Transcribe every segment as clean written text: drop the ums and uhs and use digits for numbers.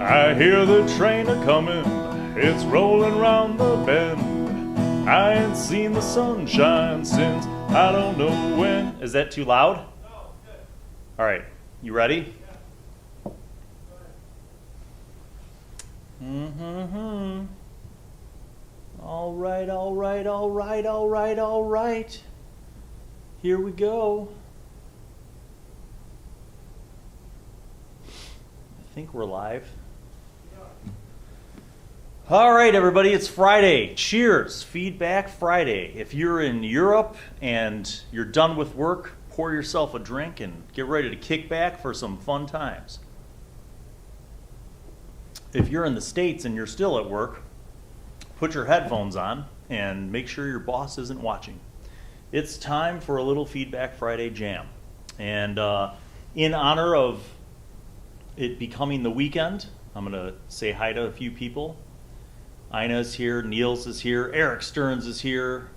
I hear the train a-comin', it's rollin' round the bend. I ain't seen the sunshine since I don't know when. Is that too loud? No, it's good. All right, you ready? Yeah. Mm-hmm. All right, all right, all right, all right, all right. Here we go. I think we're live. All right, everybody, it's Friday. Cheers, Feedback Friday. If you're in Europe and you're done with work, pour yourself a drink and get ready to kick back for some fun times. If you're in the States and you're still at work, put your headphones on and make sure your boss isn't watching. It's time for a little Feedback Friday jam. And in honor of it becoming the weekend, I'm going to say hi to a few people. Ina's here, Niels is here, Eric Stearns is here.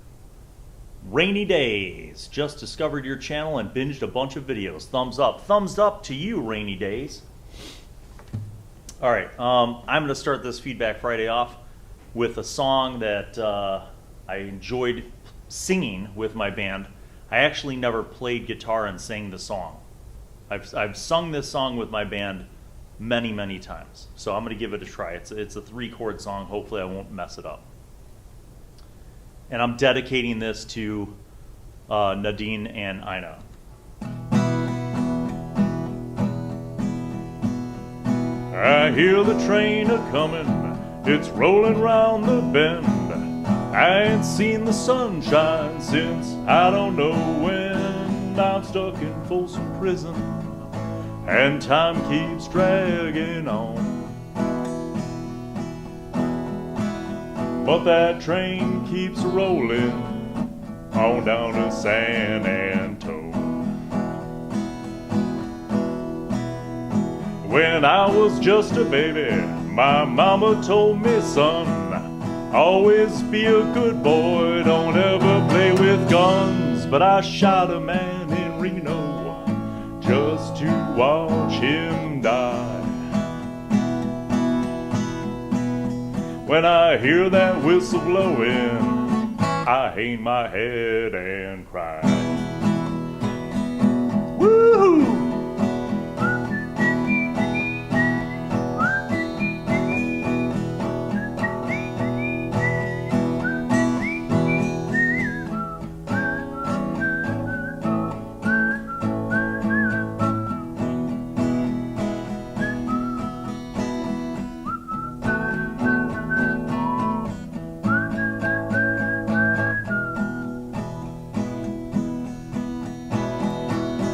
Rainy Days, just discovered your channel and binged a bunch of videos. Thumbs up to you, Rainy Days. All right, I'm going to start this Feedback Friday off with a song that I enjoyed singing with my band. I actually never played guitar and sang the song. I've sung this song with my band many, many times. So I'm going to give it a try. It's a 3-chord song. Hopefully I won't mess it up. And I'm dedicating this to Nadine and Ina. I hear the train a-comin', it's rollin' round the bend. I ain't seen the sunshine since I don't know when. I'm stuck in Folsom Prison, and time keeps dragging on. But that train keeps rolling on down to San Antonio. When I was just a baby, my mama told me, son, always be a good boy, don't ever play with guns. But I shot a man in Reno just to watch him die. When I hear that whistle blowing, I hang my head and cry. Woo-hoo!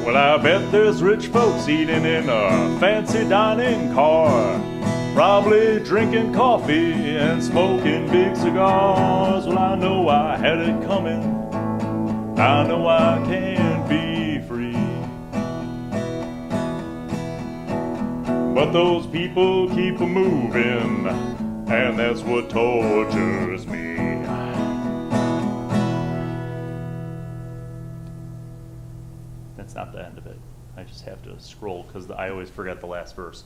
Well, I bet there's rich folks eating in a fancy dining car, probably drinking coffee and smoking big cigars. Well, I know I had it coming, I know I can't be free. But those people keep moving, and that's what tortures me. That's not the end of it. I just have to scroll because I always forget the last verse.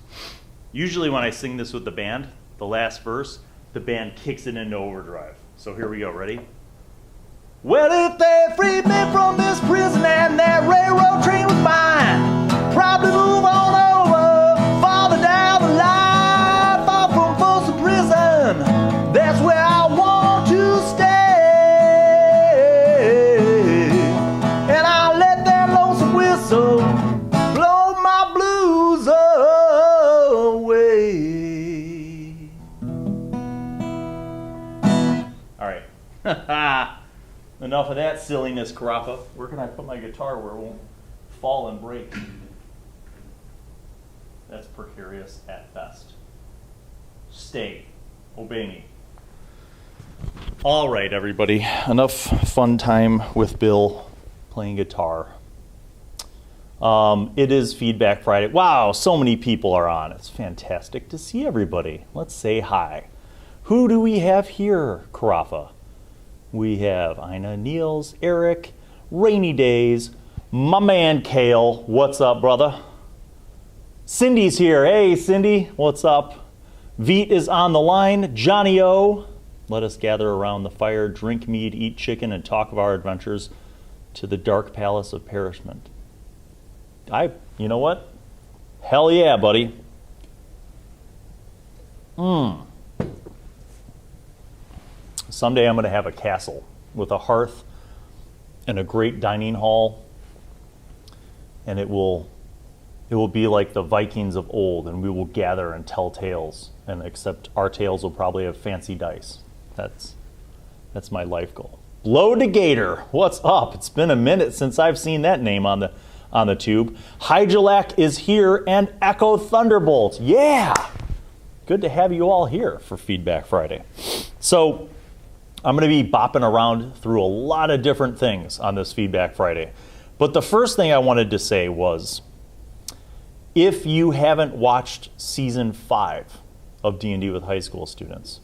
Usually when I sing this with the band, the last verse, the band kicks it into overdrive. So here we go, ready? Well, if they freed me from this prison and that railroad train was mine, probably move on over, farther down the line, far from Folsom Prison. That's where I want to stay. And I'll let that lonesome whistle blow my blues away. All right. Enough of that silliness, Carafa. Where can I put my guitar where it won't fall and break? That's precarious at best. Stay. Obey me. All right, everybody. Enough fun time with Bill playing guitar. It is Feedback Friday. Wow, so many people are on. It's fantastic to see everybody. Let's say hi. Who do we have here, Carafa? We have Ina, Niels, Eric, Rainy Days, my man Kale. What's up, brother? Cindy's here. Hey, Cindy. What's up? Veet is on the line. Johnny O, let us gather around the fire, drink mead, eat chicken, and talk of our adventures to the dark palace of perishment. You know what? Hell yeah, buddy. Someday I'm going to have a castle with a hearth and a great dining hall, and it will be like the Vikings of old, and we will gather and tell tales, and except our tales will probably have fancy dice. That's my life goal. Blow to Gator, what's up? It's been a minute since I've seen that name on the tube. Hydrolac is here, and Echo Thunderbolt. Yeah! Good to have you all here for Feedback Friday. So I'm going to be bopping around through a lot of different things on this Feedback Friday. But the first thing I wanted to say was, if you haven't watched Season 5 of D&D with high school students,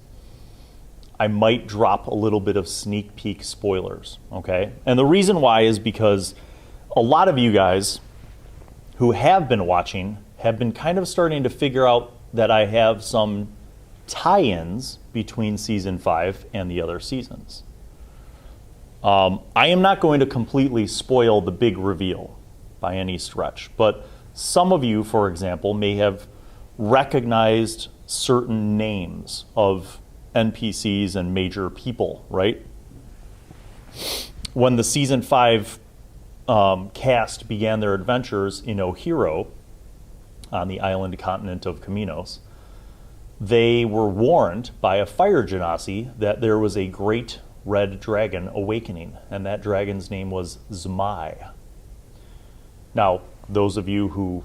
I might drop a little bit of sneak peek spoilers, okay? And the reason why is because a lot of you guys who have been watching have been kind of starting to figure out that I have some tie-ins between Season 5 and the other seasons. I am not going to completely spoil the big reveal by any stretch, but some of you, for example, may have recognized certain names of NPCs and major people, right? When the Season 5 cast began their adventures in Ohiro, on the island continent of Kaminos, they were warned by a fire genasi that there was a great red dragon awakening, and that dragon's name was Zmai. Now, those of you who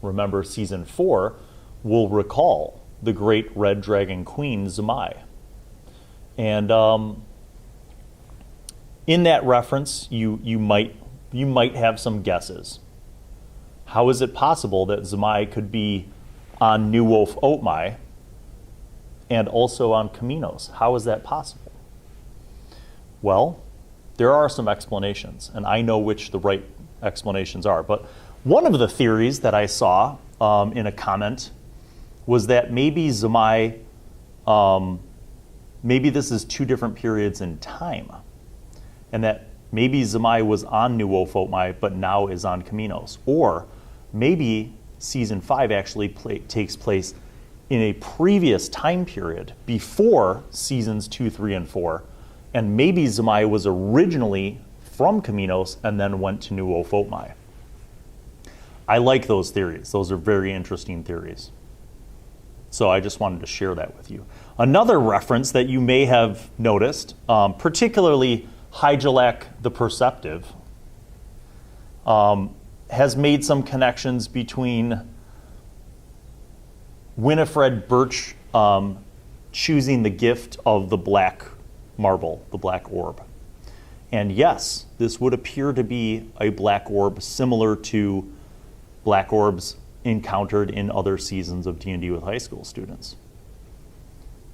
remember Season 4 will recall the great red dragon queen Zmai. And in that reference, you might have some guesses. How is it possible that Zmai could be on New Wolf Oatmai and also on Kaminos? How is that possible? Well, there are some explanations, and I know which the right explanations are. But one of the theories that I saw in a comment was that maybe Zmai, maybe this is two different periods in time, and that maybe Zmai was on New Wolf Oatmai, but now is on Kaminos. Or maybe Season 5 actually takes place in a previous time period before Seasons 2, 3, and 4. And maybe Zmai was originally from Kaminos and then went to New Wolf Oatmai. I like those theories. Those are very interesting theories. So I just wanted to share that with you. Another reference that you may have noticed, particularly Hydrolac the Perceptive, has made some connections between Winifred Birch choosing the gift of the black marble, the black orb. And yes, this would appear to be a black orb similar to black orbs encountered in other seasons of D&D with high school students.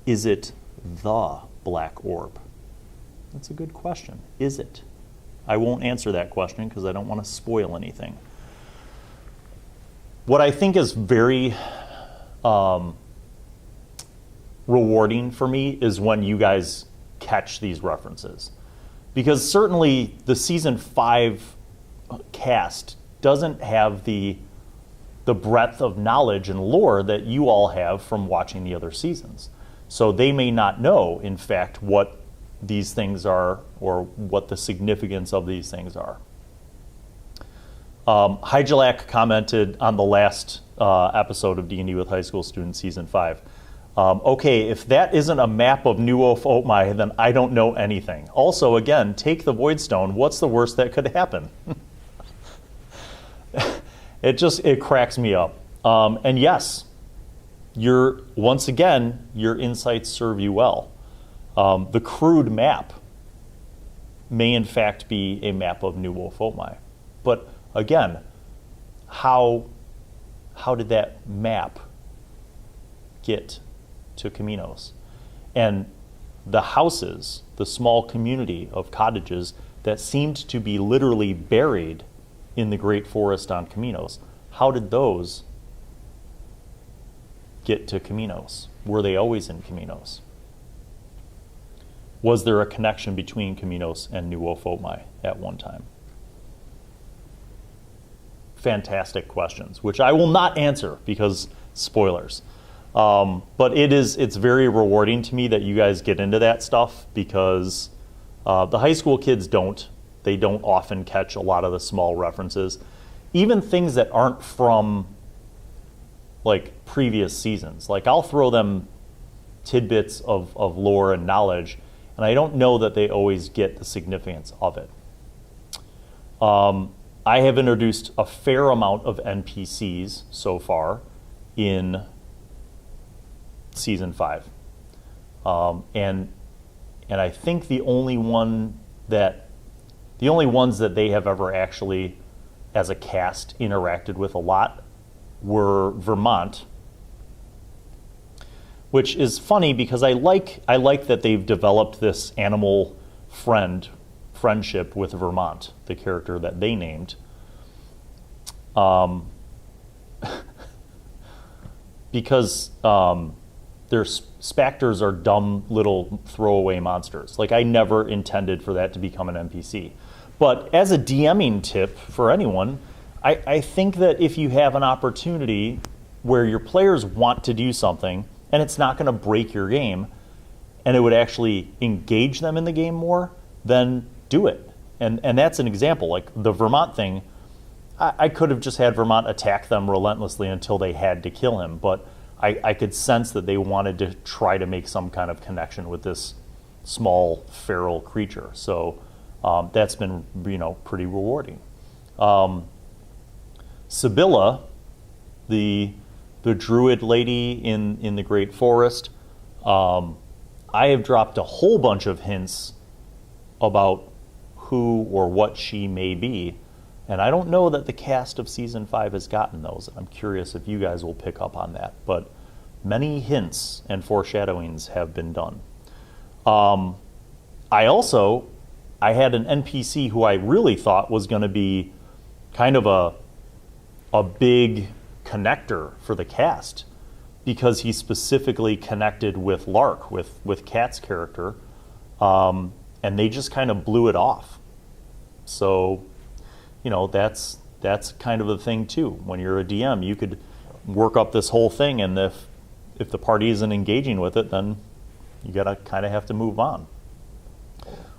Is it the black orb? That's a good question. Is it? I won't answer that question because I don't want to spoil anything. What I think is very rewarding for me is when you guys catch these references. Because certainly the Season 5 cast doesn't have the breadth of knowledge and lore that you all have from watching the other seasons. So they may not know, in fact, what these things are or what the significance of these things are. Hydrolac commented on the last episode of D&D with High School Students Season 5. Okay, if that isn't a map of New Wolf Oatmai, then I don't know anything. Also, again, take the Void Stone. What's the worst that could happen? It cracks me up. And yes, once again, your insights serve you well. The crude map may in fact be a map of New Wolf Oatmai. But again, how did that map get to Kaminos? And the houses, the small community of cottages that seemed to be literally buried in the great forest on Kaminos, how did those get to Kaminos? Were they always in Caminos? Was there a connection between Caminos and New Ophotmi at one time? Fantastic questions, which I will not answer because spoilers. But it's very rewarding to me that you guys get into that stuff because the high school kids don't. They don't often catch a lot of the small references. Even things that aren't from like previous seasons. Like I'll throw them tidbits of lore and knowledge, and I don't know that they always get the significance of it. I have introduced a fair amount of NPCs so far in season 5. And I think the only ones that they have ever actually, as a cast, interacted with a lot were Vermont, which is funny because I like that they've developed this animal friendship with Vermont, the character that they named. Because their specters are dumb little throwaway monsters. Like I never intended for that to become an NPC. But as a DMing tip for anyone, I think that if you have an opportunity where your players want to do something and it's not going to break your game and it would actually engage them in the game more, then do it. And that's an example. Like the Vermont thing, I could have just had Vermont attack them relentlessly until they had to kill him, but I could sense that they wanted to try to make some kind of connection with this small feral creature. So that's been pretty rewarding. Sibylla, the druid lady in the Great Forest, I have dropped a whole bunch of hints about who or what she may be, and I don't know that the cast of season 5 has gotten those. I'm curious if you guys will pick up on that, but many hints and foreshadowings have been done. I had an NPC who I really thought was going to be kind of a big connector for the cast because he specifically connected with Lark, with Kat's character, and they just kind of blew it off. So, that's kind of the thing too. When you're a DM, you could work up this whole thing, and if the party isn't engaging with it, then you gotta kind of have to move on.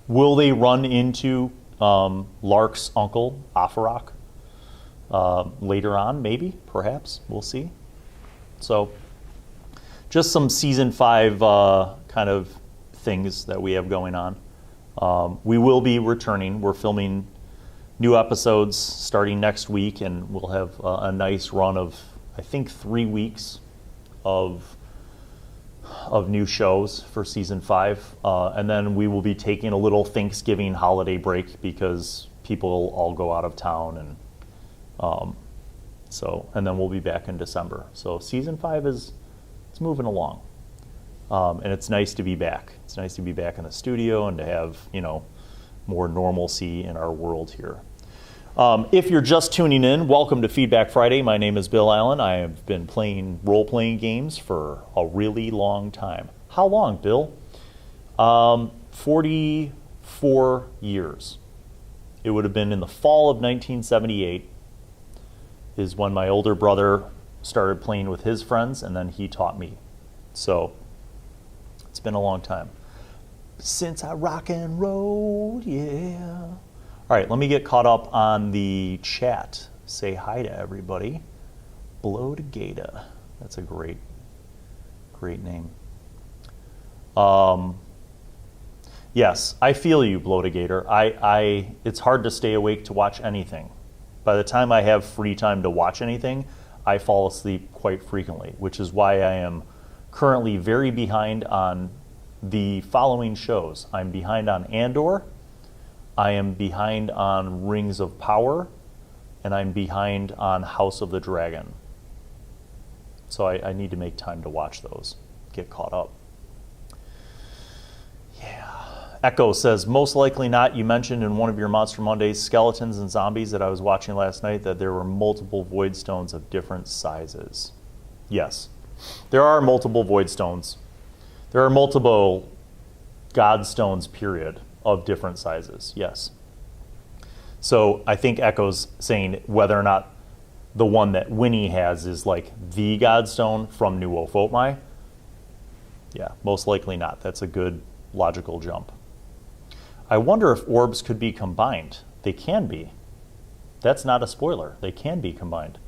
Will they run into Lark's uncle, Afarak, later on? Maybe, perhaps. We'll see. So, just some season 5 kind of things that we have going on. We will be returning. We're filming new episodes starting next week, and we'll have a nice run of, I think, 3 weeks of new shows for season 5, and then we will be taking a little Thanksgiving holiday break because people all go out of town, and and then we'll be back in December. So season 5 it's moving along, and it's nice to be back. It's nice to be back in the studio and to have more normalcy in our world here. If you're just tuning in, welcome to Feedback Friday. My name is Bill Allan. I have been playing role-playing games for a really long time. How long, Bill? 44 years. It would have been in the fall of 1978 is when my older brother started playing with his friends, and then he taught me. So it's been a long time. Since I rock and rolled, yeah. All right, let me get caught up on the chat. Say hi to everybody. Blow to Gata. That's a great name. Yes, I feel you, Blow to Gator. It's hard to stay awake to watch anything. By the time I have free time to watch anything, I fall asleep quite frequently, which is why I am currently very behind on the following shows. I'm behind on Andor, I am behind on Rings of Power, and I'm behind on House of the Dragon. So I need to make time to watch those, get caught up. Yeah. Echo says, most likely not. You mentioned in one of your Monster Mondays, Skeletons and Zombies that I was watching last night, that there were multiple void stones of different sizes. Yes. There are multiple void stones. There are multiple god stones, period, of different sizes, yes. So I think Echo's saying whether or not the one that Winnie has is like the godstone from New Ophotmi. Yeah, most likely not. That's a good logical jump. I wonder if orbs could be combined. They can be. That's not a spoiler. They can be combined.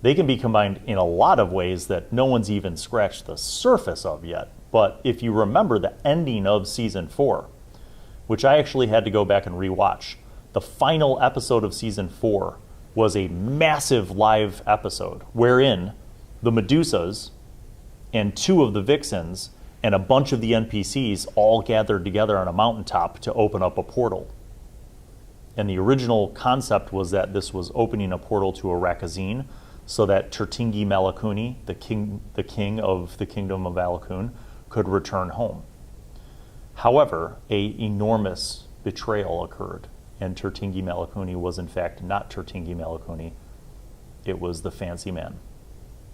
They can be combined in a lot of ways that no one's even scratched the surface of yet. But if you remember the ending of season 4, which I actually had to go back and rewatch, the final episode of season 4 was a massive live episode wherein the Medusas and 2 of the Vixens and a bunch of the NPCs all gathered together on a mountaintop to open up a portal. And the original concept was that this was opening a portal to Arakazine so that Tertingi Malakuni, the king of the kingdom of Alakun, could return home. However, an enormous betrayal occurred, and Tertingi Malakuni was in fact not Tertingi Malakuni. It was the fancy man,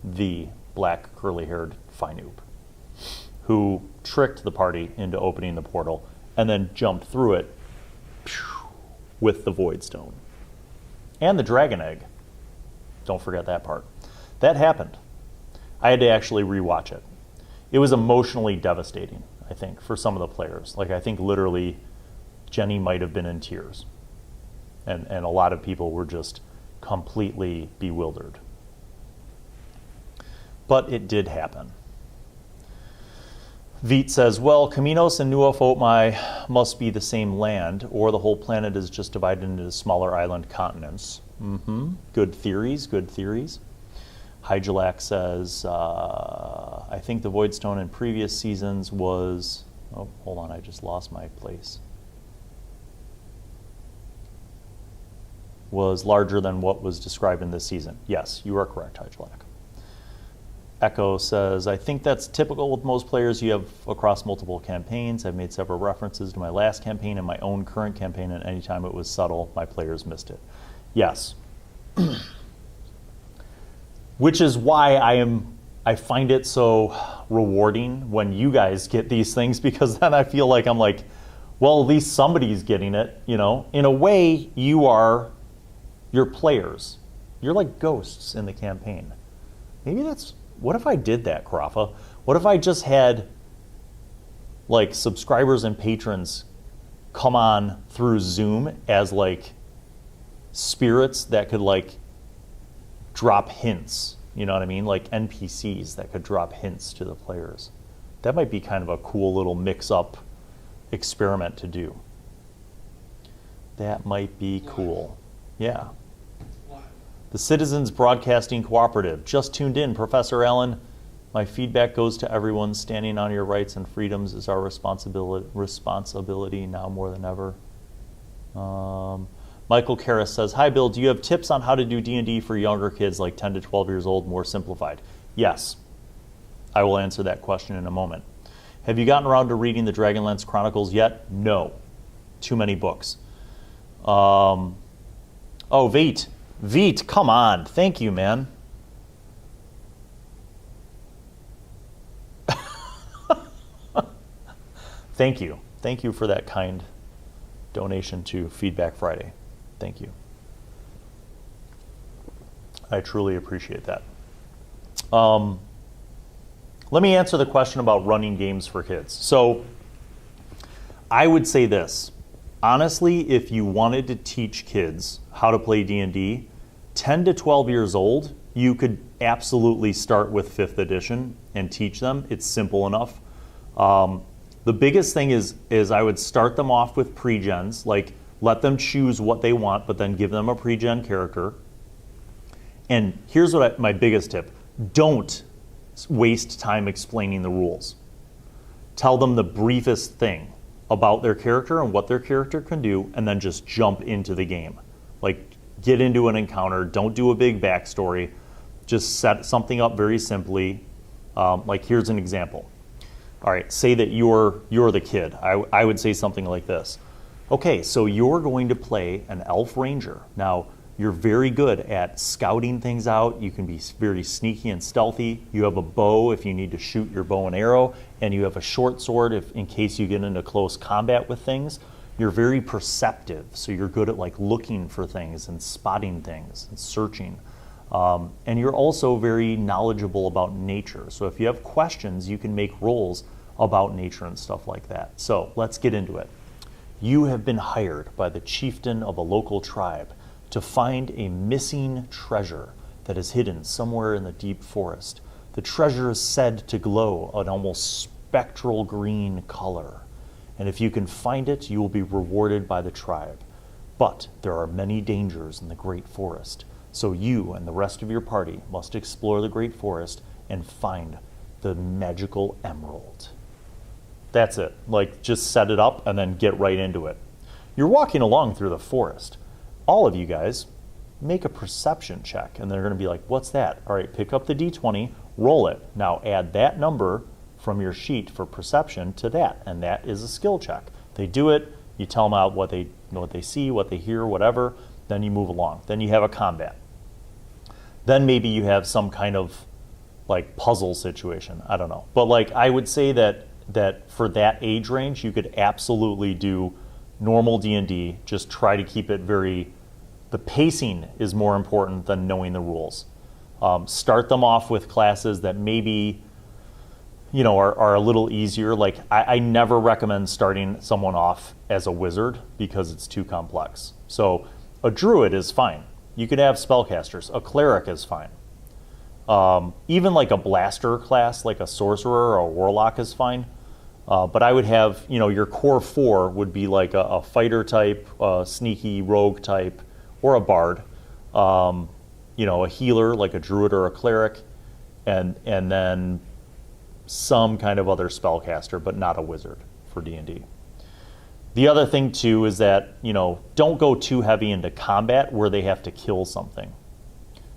the black curly-haired Finoop, who tricked the party into opening the portal and then jumped through it with the Void Stone. And the Dragon Egg. Don't forget that part. That happened. I had to actually rewatch it. It was emotionally devastating, I think, for some of the players. Like, I think literally Jenny might have been in tears. And a lot of people were just completely bewildered. But it did happen. Veet says, well, Kaminos and New Ophotmi must be the same land, or the whole planet is just divided into smaller island continents. Good theories, good theories. Hygelak says, I think the Void Stone in previous seasons was... Oh, hold on, I just lost my place. Was larger than what was described in this season. Yes, you are correct, Hygelak. Echo says, I think that's typical with most players you have across multiple campaigns. I've made several references to my last campaign and my own current campaign, and anytime it was subtle, my players missed it. Yes. Which is why I find it so rewarding when you guys get these things, because then I feel like I'm like, well, at least somebody's getting it, you know? In a way, you're players. You're like ghosts in the campaign. Maybe that's... What if I did that, Karafa? What if I just had, like, subscribers and patrons come on through Zoom as, like, spirits that could, like, drop hints? You know what I mean? Like NPCs that could drop hints to the players. That might be kind of a cool little mix-up experiment to do. That might be cool. Yeah. The Citizens Broadcasting Cooperative just tuned in. Professor Allan, my feedback goes to everyone. Standing on your rights and freedoms is our responsibility now more than ever. Michael Karras says, hi, Bill. Do you have tips on how to do D&D for younger kids like 10 to 12 years old, more simplified? Yes. I will answer that question in a moment. Have you gotten around to reading the Dragonlance Chronicles yet? No. Too many books. Oh, Veet. Veet, come on. Thank you, man. Thank you. Thank you for that kind donation to Feedback Friday. Thank you. I truly appreciate that. Let me answer the question about running games for kids. So I would say this. Honestly, if you wanted to teach kids how to play D&D, 10 to 12 years old, you could absolutely start with 5th edition and teach them. It's simple enough. The biggest thing is I would start them off with pre-gens, like let them choose what they want, but then give them a pre-gen character. And here's my biggest tip. Don't waste time explaining the rules. Tell them the briefest thing about their character and what their character can do, and then just jump into the game. Like, get into an encounter. Don't do a big backstory. Just set something up very simply. Like, here's an example. All right, say that you're the kid. I would say something like this. Okay, so you're going to play an elf ranger. Now, You're very good at scouting things out. You can be very sneaky and stealthy. You have a bow if you need to shoot your bow and arrow, and you have a short sword if in case you get into close combat with things. You're very perceptive, so you're good at like looking for things and spotting things and searching. And you're also very knowledgeable about nature. So if you have questions, you can make rolls about nature and stuff like that. So let's get into it. You have been hired by the chieftain of a local tribe to find a missing treasure that is hidden somewhere in the deep forest. The treasure is said to glow an almost spectral green color. And if you can find it, you will be rewarded by the tribe. But there are many dangers in the great forest. So you and the rest of your party must explore the great forest and find the magical emerald. That's it. Like, just set it up and then get right into it. You're walking along through the forest. All of you guys make a perception check, and they're going to be like, what's that? All right, pick up the D20, roll it. Now add that number from your sheet for perception to that, and that is a skill check. They do it, you tell them out what they see, what they hear, whatever, then you move along. Then you have a combat. Then maybe you have some kind of like puzzle situation. I don't know. But like I would say that for that age range, you could absolutely do normal D&D, just try to keep it the pacing is more important than knowing the rules. Start them off with classes that maybe, are a little easier. Like I never recommend starting someone off as a wizard because it's too complex. So a druid is fine. You could have spellcasters. A cleric is fine. Even like a blaster class, like a sorcerer or a warlock is fine. But I would have, your core 4 would be like a fighter type, a sneaky rogue type, or a bard. A healer like a druid or a cleric, and then some kind of other spellcaster, but not a wizard for D&D. The other thing too is that, don't go too heavy into combat where they have to kill something.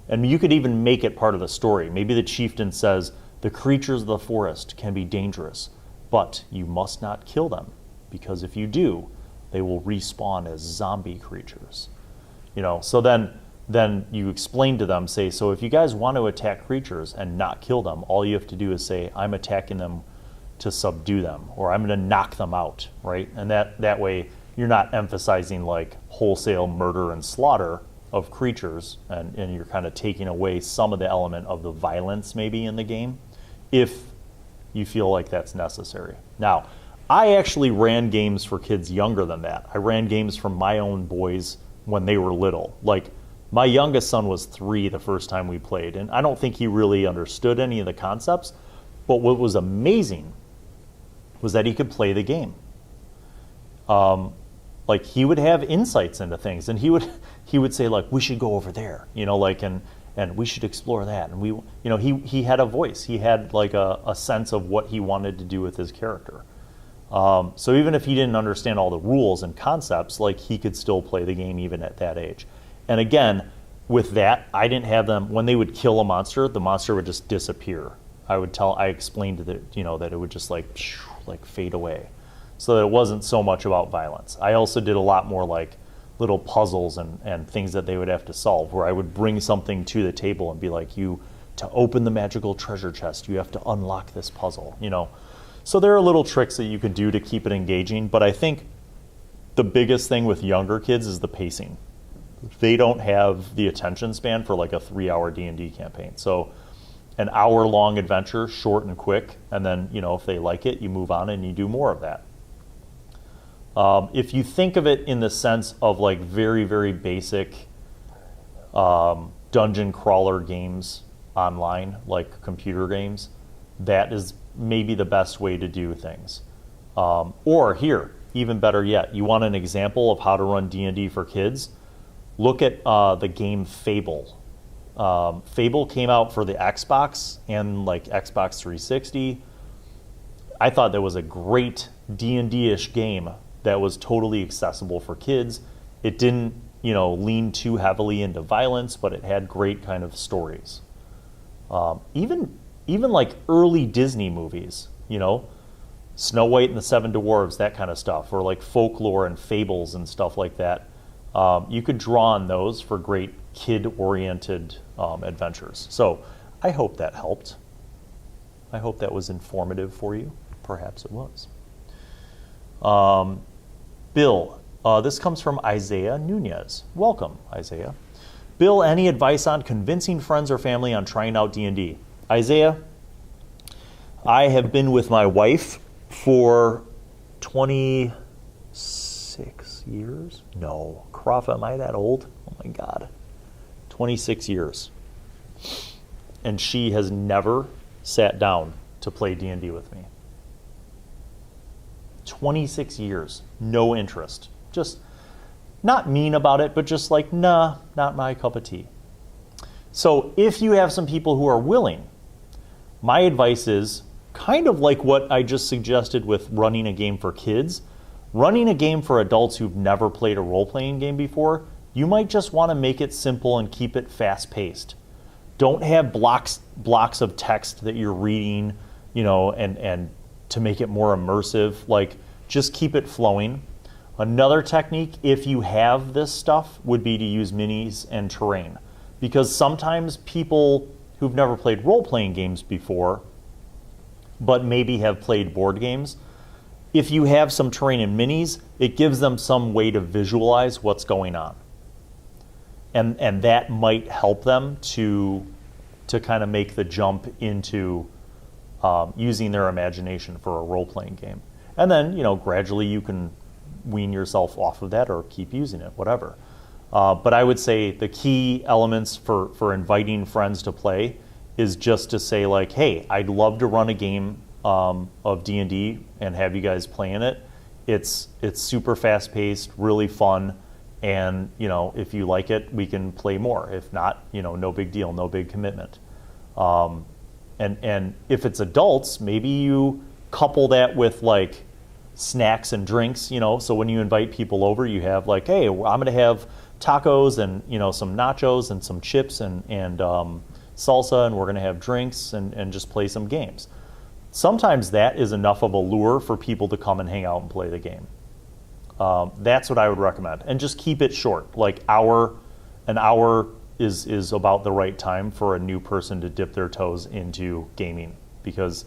And you could even make it part of the story. Maybe the chieftain says, the creatures of the forest can be dangerous, but you must not kill them, because if you do, they will respawn as zombie creatures. So then you explain to them, say, so if you guys want to attack creatures and not kill them, all you have to do is say, I'm attacking them to subdue them, or I'm going to knock them out, right? And that way you're not emphasizing like wholesale murder and slaughter of creatures, and you're kind of taking away some of the element of the violence maybe in the game, if you feel like that's necessary. Now, I actually ran games for kids younger than that. I ran games for my own boys when they were little. Like, my youngest son was 3 the first time we played, and I don't think he really understood any of the concepts, but what was amazing was that he could play the game. Like, he would have insights into things, and he would say, like, we should go over there, and we should explore that. And he had a voice. He had like a sense of what he wanted to do with his character. So even if he didn't understand all the rules and concepts, like, he could still play the game even at that age. And again, with that, I didn't have them, when they would kill a monster, the monster would just disappear. I explained that it would just like fade away, so that it wasn't so much about violence. I also did a lot more like little puzzles and things that they would have to solve, where I would bring something to the table and be like, to open the magical treasure chest, you have to unlock this puzzle, So there are little tricks that you can do to keep it engaging, but I think the biggest thing with younger kids is the pacing. They don't have the attention span for like a 3-hour D&D campaign. So an hour-long adventure, short and quick, and then, if they like it, you move on and you do more of that. If you think of it in the sense of like very, very basic dungeon crawler games online, like computer games, that is maybe the best way to do things. Or here, even better yet, you want an example of how to run D&D for kids? Look at the game Fable. Fable came out for the Xbox and like Xbox 360. I thought that was a great D&D-ish game that was totally accessible for kids. It didn't, lean too heavily into violence, but it had great kind of stories. Even like early Disney movies, Snow White and the Seven Dwarves, that kind of stuff, or like folklore and fables and stuff like that. You could draw on those for great kid-oriented adventures. So I hope that helped. I hope that was informative for you. Perhaps it was. Bill, this comes from Isaiah Nunez. Welcome, Isaiah. Bill, any advice on convincing friends or family on trying out D&D? Isaiah, I have been with my wife for 26 years? No. Croft, am I that old? Oh my God. 26 years. And she has never sat down to play D&D with me. 26 years. No interest. Just not mean about it, but just like, nah, not my cup of tea. So if you have some people who are willing, my advice is kind of like what I just suggested with running a game for kids. Running a game for adults who've never played a role-playing game before, you might just want to make it simple and keep it fast-paced. Don't have blocks of text that you're reading, and to make it more immersive. Like, just keep it flowing. Another technique, if you have this stuff, would be to use minis and terrain. Because sometimes people who've never played role-playing games before, but maybe have played board games, if you have some terrain and minis, it gives them some way to visualize what's going on. And that might help them to kind of make the jump into using their imagination for a role-playing game. And then, gradually you can wean yourself off of that or keep using it, whatever. But I would say the key elements for inviting friends to play is just to say, like, hey, I'd love to run a game of D&D and have you guys play in it. It's super fast-paced, really fun, and if you like it, we can play more. If not, no big deal, no big commitment. And if it's adults, maybe you couple that with like snacks and drinks, so when you invite people over, you have like, hey, I'm going to have tacos and some nachos and some chips and salsa, and we're going to have drinks and just play some games. Sometimes that is enough of a lure for people to come and hang out and play the game. That's what I would recommend, and just keep it short. Like an hour is about the right time for a new person to dip their toes into gaming, because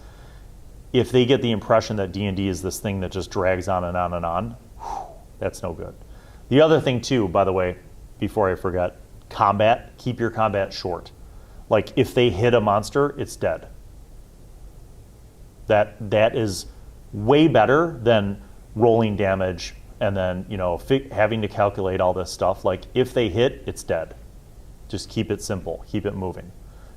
if they get the impression that D&D is this thing that just drags on and on and on, that's no good. The other thing too, by the way, before I forget, combat, keep your combat short. Like if they hit a monster, it's dead. That is way better than rolling damage and then having to calculate all this stuff. Like if they hit, it's dead. Just keep it simple, keep it moving,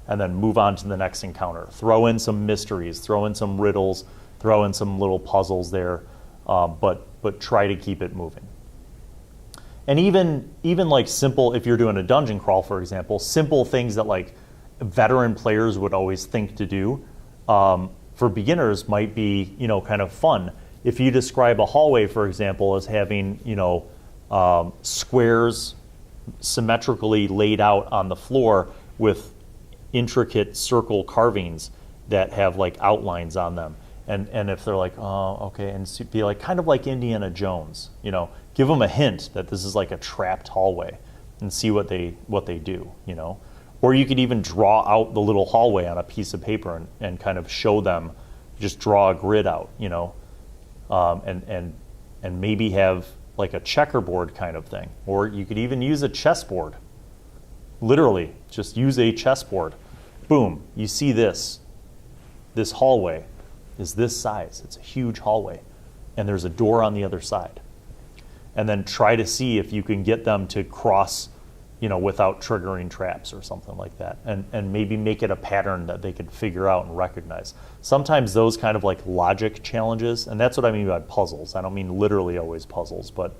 and then move on to the next encounter. Throw in some mysteries, throw in some riddles, throw in some little puzzles there, but try to keep it moving. And even like simple, if you're doing a dungeon crawl, for example, simple things that like veteran players would always think to do, for beginners might be kind of fun. If you describe a hallway, for example, as having squares symmetrically laid out on the floor with intricate circle carvings that have like outlines on them, and if they're like, oh, okay, and be like kind of like Indiana Jones, give them a hint that this is like a trapped hallway, and see what they do, Or you could even draw out the little hallway on a piece of paper and kind of show them, just draw a grid out, and maybe have like a checkerboard kind of thing. Or you could even use a chessboard. Literally, just use a chessboard. Boom, you see this. This hallway is this size. It's a huge hallway. And there's a door on the other side. And then try to see if you can get them to cross, without triggering traps or something like that. And maybe make it a pattern that they could figure out and recognize. Sometimes those kind of like logic challenges, and that's what I mean by puzzles. I don't mean literally always puzzles, but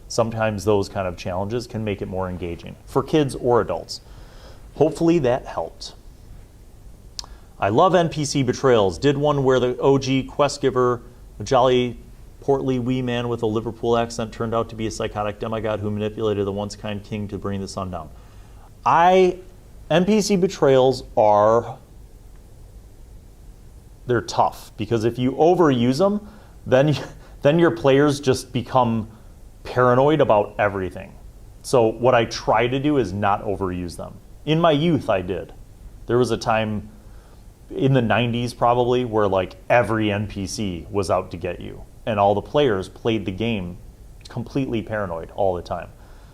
sometimes those kind of challenges can make it more engaging for kids or adults. Hopefully that helped. I love NPC betrayals. Did one where the OG quest giver, a jolly portly wee man with a Liverpool accent, turned out to be a psychotic demigod who manipulated the once kind king to bring the sun down. NPC betrayals they're tough, because if you overuse them, then your players just become paranoid about everything. So what I try to do is not overuse them. In my youth, I did. There was a time in the 90s probably where like every NPC was out to get you, and all the players played the game completely paranoid all the time.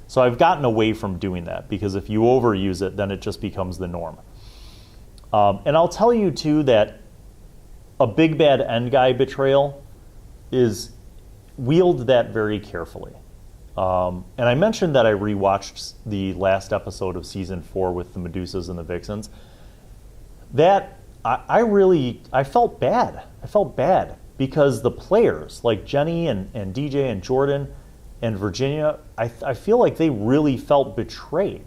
So I've gotten away from doing that, because if you overuse it, then it just becomes the norm. And I'll tell you too that a big bad end guy betrayal is wield that very carefully. And I mentioned that I rewatched the last episode of season 4 with the Medusas and the Vixens. That I felt bad. I felt bad because the players like Jenny and DJ and Jordan and Virginia, I feel like they really felt betrayed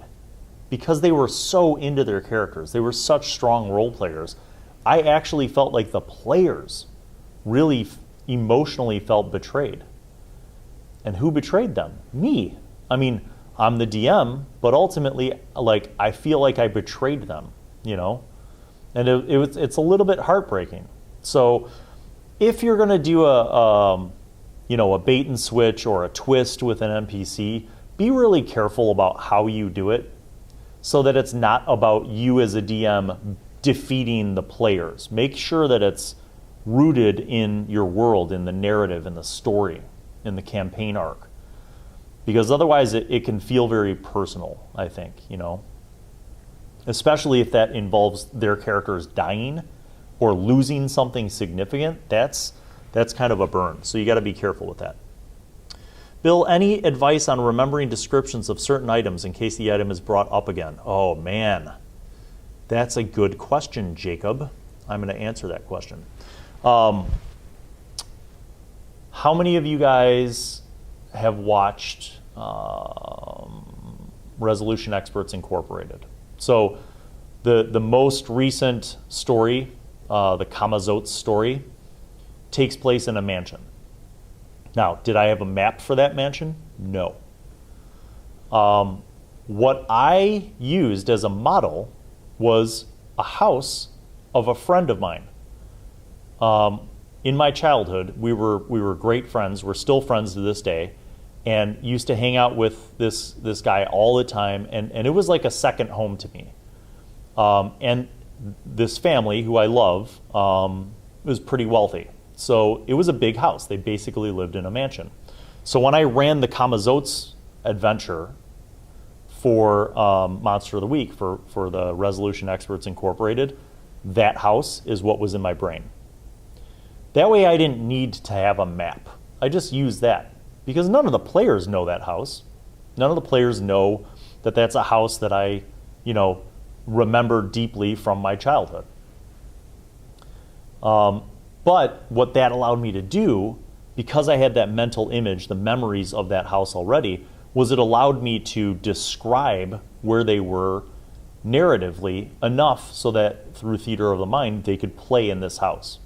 because they were so into their characters. They were such strong role players. I actually felt like the players really emotionally felt betrayed. And who betrayed them? Me. I mean, I'm the DM, but ultimately, like, I feel like I betrayed them, you know? And it's a little bit heartbreaking. So if you're going to do a bait and switch or a twist with an NPC, be really careful about how you do it so that it's not about you as a DM defeating the players. Make sure that it's rooted in your world, in the narrative, in the story, in the campaign arc. Because otherwise it can feel very personal, I think, you know. Especially if that involves their characters dying or losing something significant, that's kind of a burn. So you got to be careful with that. Bill, any advice on remembering descriptions of certain items in case the item is brought up again? Oh, man. That's a good question, Jacob. I'm going to answer that question. How many of you guys have watched Resolution Experts Incorporated? So the most recent story, the Kamazote story, takes place in a mansion. Now, did I have a map for that mansion? No. What I used as a model was a house of a friend of mine. In my childhood, we were great friends. We're still friends to this day, and used to hang out with this guy all the time, and it was like a second home to me. And this family, who I love, was pretty wealthy. So it was a big house. They basically lived in a mansion. So when I ran the Kamazotes adventure for Monster of the Week, for the Resolution Experts Incorporated, that house is what was in my brain. That way I didn't need to have a map. I just used that. Because none of the players know that house. None of the players know that that's a house that I, remember deeply from my childhood. But what that allowed me to do, because I had that mental image, the memories of that house already, was it allowed me to describe where they were narratively enough so that through theater of the mind, they could play in this house.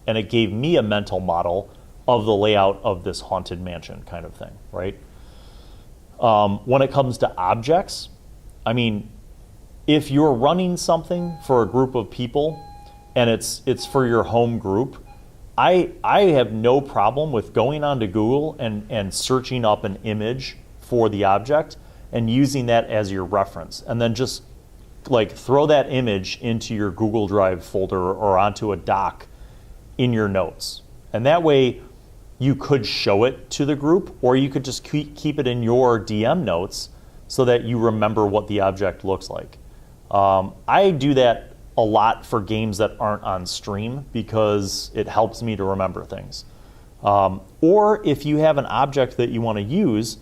And it gave me a mental model of the layout of this haunted mansion kind of thing, right? When it comes to objects, I mean, if you're running something for a group of people and it's for your home group, I have no problem with going onto Google and searching up an image for the object and using that as your reference. And then just like throw that image into your Google Drive folder or onto a doc in your notes. And that way you could show it to the group, or you could just keep it in your DM notes so that you remember what the object looks like. I do that a lot for games that aren't on stream because it helps me to remember things. Or if you have an object that you want to use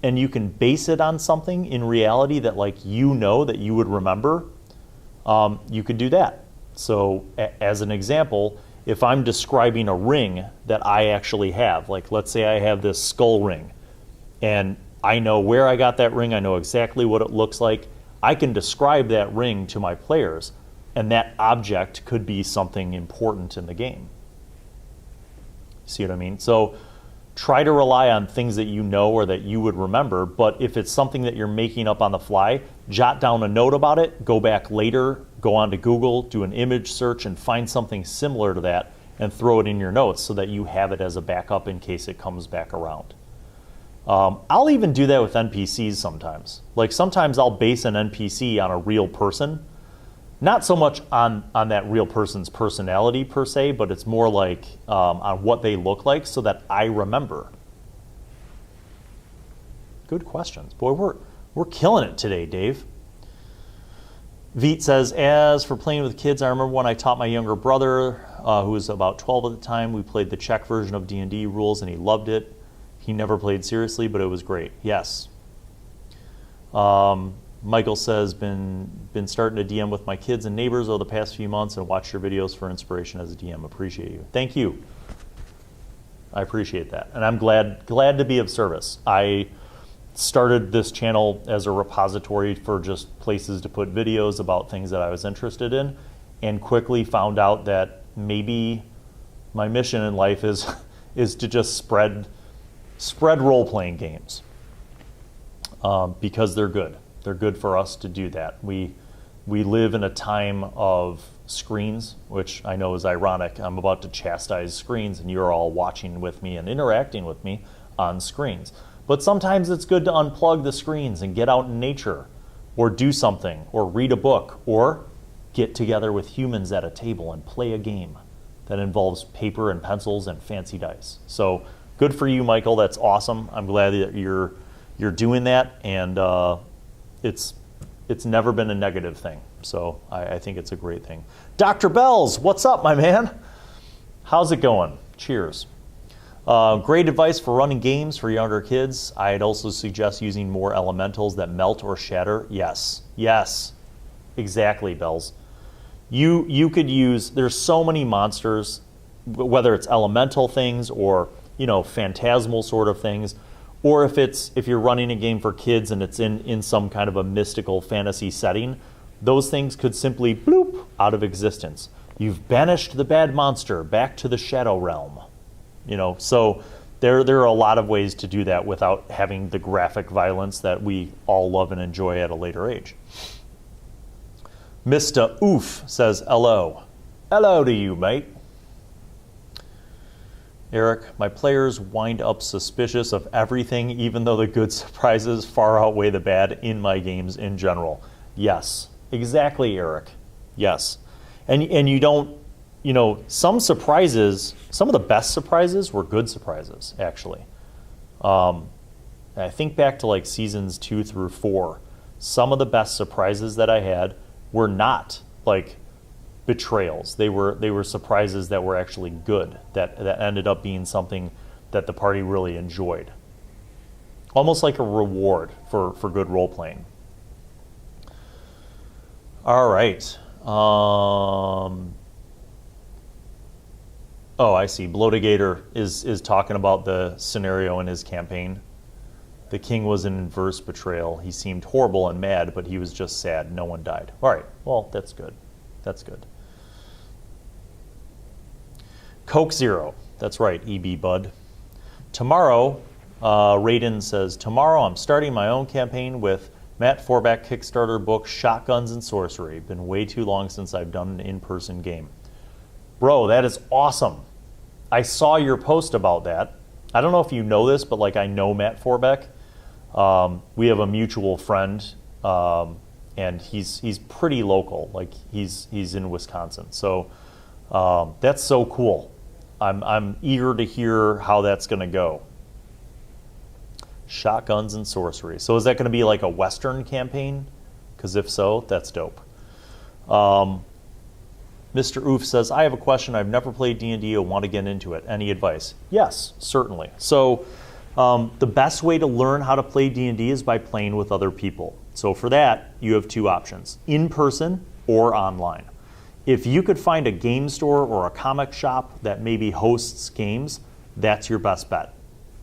and you can base it on something in reality that that you would remember, you could do that. So as an example, if I'm describing a ring that I actually have, like let's say I have this skull ring, and I know where I got that ring, I know exactly what it looks like, I can describe that ring to my players, and that object could be something important in the game. See what I mean? So try to rely on things that you know or that you would remember, but if it's something that you're making up on the fly, jot down a note about it, go back later, go onto Google, do an image search, and find something similar to that and throw it in your notes so that you have it as a backup in case it comes back around. I'll even do that with NPCs sometimes. Like sometimes I'll base an NPC on a real person. Not so much on that real person's personality per se, but it's more like on what they look like so that I remember. Good questions. Boy, we're killing it today, Dave. Veet says, as for playing with kids, I remember when I taught my younger brother, who was about 12 at the time, we played the Czech version of D&D rules and he loved it. He never played seriously, but it was great. Yes. Michael says, been starting to DM with my kids and neighbors over the past few months and watched your videos for inspiration as a DM. Appreciate you. Thank you. I appreciate that. And I'm glad to be of service. I started this channel as a repository for just places to put videos about things that I was interested in, and quickly found out that maybe my mission in life is to just spread role-playing games because they're good. They're good for us to do that. We live in a time of screens, which I know is ironic. I'm about to chastise screens and you're all watching with me and interacting with me on screens. But sometimes it's good to unplug the screens and get out in nature or do something or read a book or get together with humans at a table and play a game that involves paper and pencils and fancy dice. So good for you, Michael. That's awesome. I'm glad that you're doing that, and it's never been a negative thing. So I think it's a great thing. Dr. Bells, what's up, my man? How's it going? Cheers. Great advice for running games for younger kids. I'd also suggest using more elementals that melt or shatter. Yes, exactly, Bells. You could use, there's so many monsters, whether it's elemental things or phantasmal sort of things, or if you're running a game for kids and it's in some kind of a mystical fantasy setting, those things could simply bloop out of existence. You've banished the bad monster back to the shadow realm. So there are a lot of ways to do that without having the graphic violence that we all love and enjoy at a later age. Mr. Oof says, hello. Hello to you, mate. Eric, my players wind up suspicious of everything, even though the good surprises far outweigh the bad in my games in general. Yes, exactly, Eric. Yes. And you don't, some surprises, some of the best surprises were good surprises, actually. I think back to like seasons 2 through 4. Some of the best surprises that I had were not like betrayals. They were surprises that were actually good, that ended up being something that the party really enjoyed. Almost like a reward for good role playing. All right. Oh, I see. Bloatigator is talking about the scenario in his campaign. The king was an inverse betrayal. He seemed horrible and mad, but he was just sad. No one died. All right. Well, that's good. That's good. Coke Zero. That's right, EB Bud. Tomorrow, Raiden says, tomorrow I'm starting my own campaign with Matt Forback Kickstarter book, Shotguns and Sorcery. Been way too long since I've done an in-person game. Bro, that is awesome. I saw your post about that. I don't know if you know this, but like I know Matt Forbeck. We have a mutual friend, and he's pretty local. Like he's in Wisconsin. So that's so cool. I'm eager to hear how that's going to go. Shotguns and Sorcery. So is that going to be like a Western campaign? Because if so, that's dope. Mr. Oof says, I have a question. I've never played D&D or want to get into it. Any advice? Yes, certainly. So the best way to learn how to play D&D is by playing with other people. So for that, you have two options, in person or online. If you could find a game store or a comic shop that maybe hosts games, that's your best bet.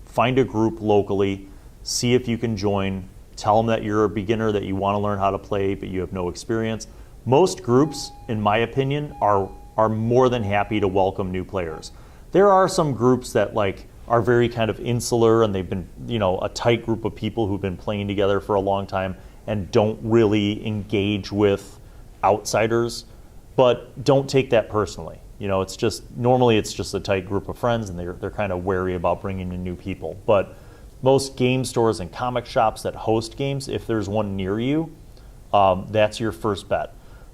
Find a group locally, see if you can join, tell them that you're a beginner, that you want to learn how to play, but you have no experience. Most groups, in my opinion, are more than happy to welcome new players. There are some groups that like are very kind of insular, and they've been, a tight group of people who've been playing together for a long time and don't really engage with outsiders. But don't take that personally. It's just normally it's just a tight group of friends, and they're kind of wary about bringing in new people. But most game stores and comic shops that host games, if there's one near you, that's your first bet.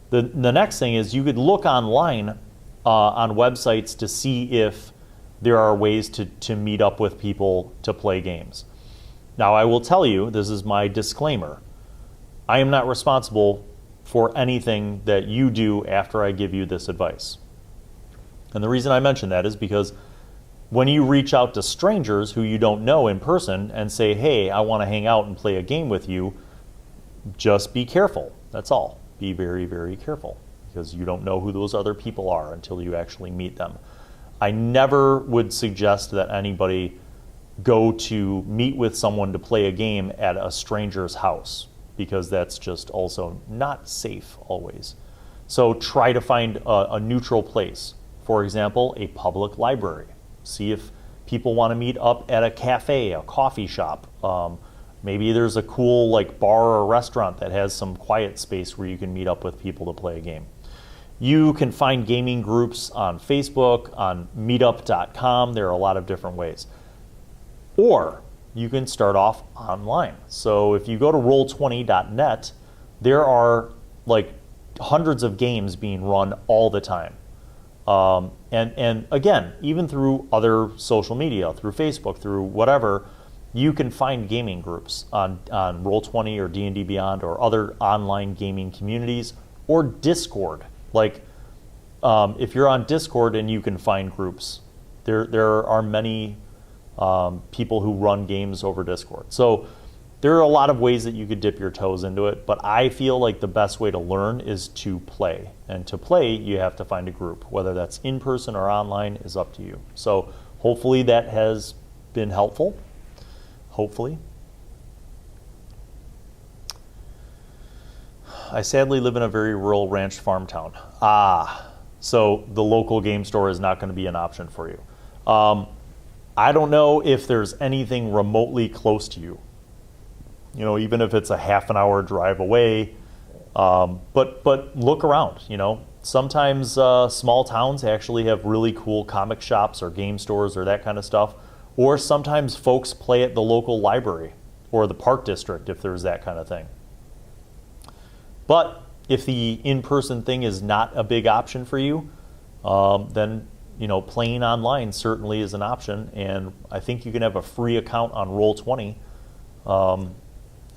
The next thing is you could look online on websites to see if there are ways to meet up with people to play games. Now, I will tell you, this is my disclaimer, I am not responsible for anything that you do after I give you this advice. And the reason I mention that is because when you reach out to strangers who you don't know in person and say, hey, I want to hang out and play a game with you, just be careful. That's all. Be very, very careful, because you don't know who those other people are until you actually meet them. I never would suggest that anybody go to meet with someone to play a game at a stranger's house, because that's just also not safe always. So try to find a neutral place. For example, a public library. See if people want to meet up at a cafe, a coffee shop. Maybe there's a cool like bar or restaurant that has some quiet space where you can meet up with people to play a game. You can find gaming groups on Facebook, on meetup.com. There are a lot of different ways. Or you can start off online. So if you go to roll20.net, there are like hundreds of games being run all the time. And again, even through other social media, through Facebook, through whatever, you can find gaming groups on Roll20 or D&D Beyond or other online gaming communities, or Discord. Like if you're on Discord and you can find groups, there are many people who run games over Discord. So there are a lot of ways that you could dip your toes into it, but I feel like the best way to learn is to play. And to play, you have to find a group. Whether that's in person or online is up to you. So hopefully that has been helpful. Hopefully. I sadly live in a very rural ranch farm town. So the local game store is not going to be an option for you. I don't know if there's anything remotely close to you. You know, even if it's a half an hour drive away. But look around, you know. Sometimes small towns actually have really cool comic shops or game stores or that kind of stuff. Or sometimes folks play at the local library or the park district if there's that kind of thing. But if the in-person thing is not a big option for you, then you know, playing online certainly is an option. And I think you can have a free account on Roll20,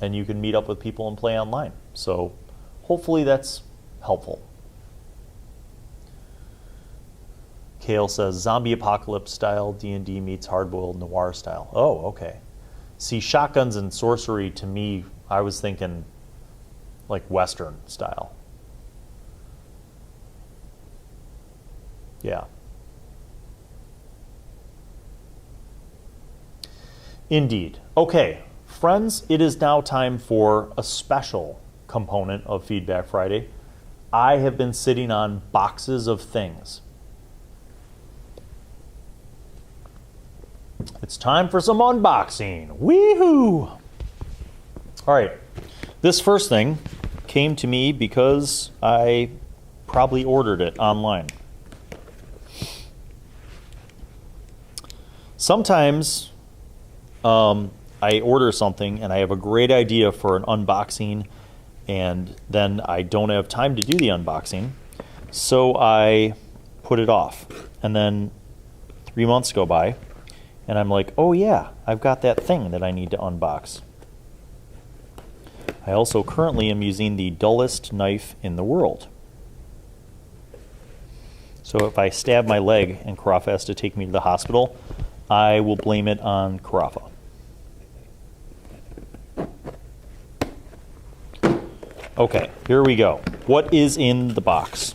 and you can meet up with people and play online. So hopefully that's helpful. Kale says, zombie apocalypse style D&D meets hard-boiled noir style. Oh, okay. See, shotguns and sorcery, to me, I was thinking like Western style. Yeah. Indeed. Okay, friends, it is now time for a special component of Feedback Friday. I have been sitting on boxes of things. It's time for some unboxing. Wee-hoo! All right, this first thing came to me because I probably ordered it online. Sometimes I order something and I have a great idea for an unboxing, and then I don't have time to do the unboxing, so I put it off. And then 3 months go by, and I'm like, oh yeah, I've got that thing that I need to unbox. I also currently am using the dullest knife in the world. So if I stab my leg and Carafa has to take me to the hospital, I will blame it on Carafa. Okay, here we go. What is in the box?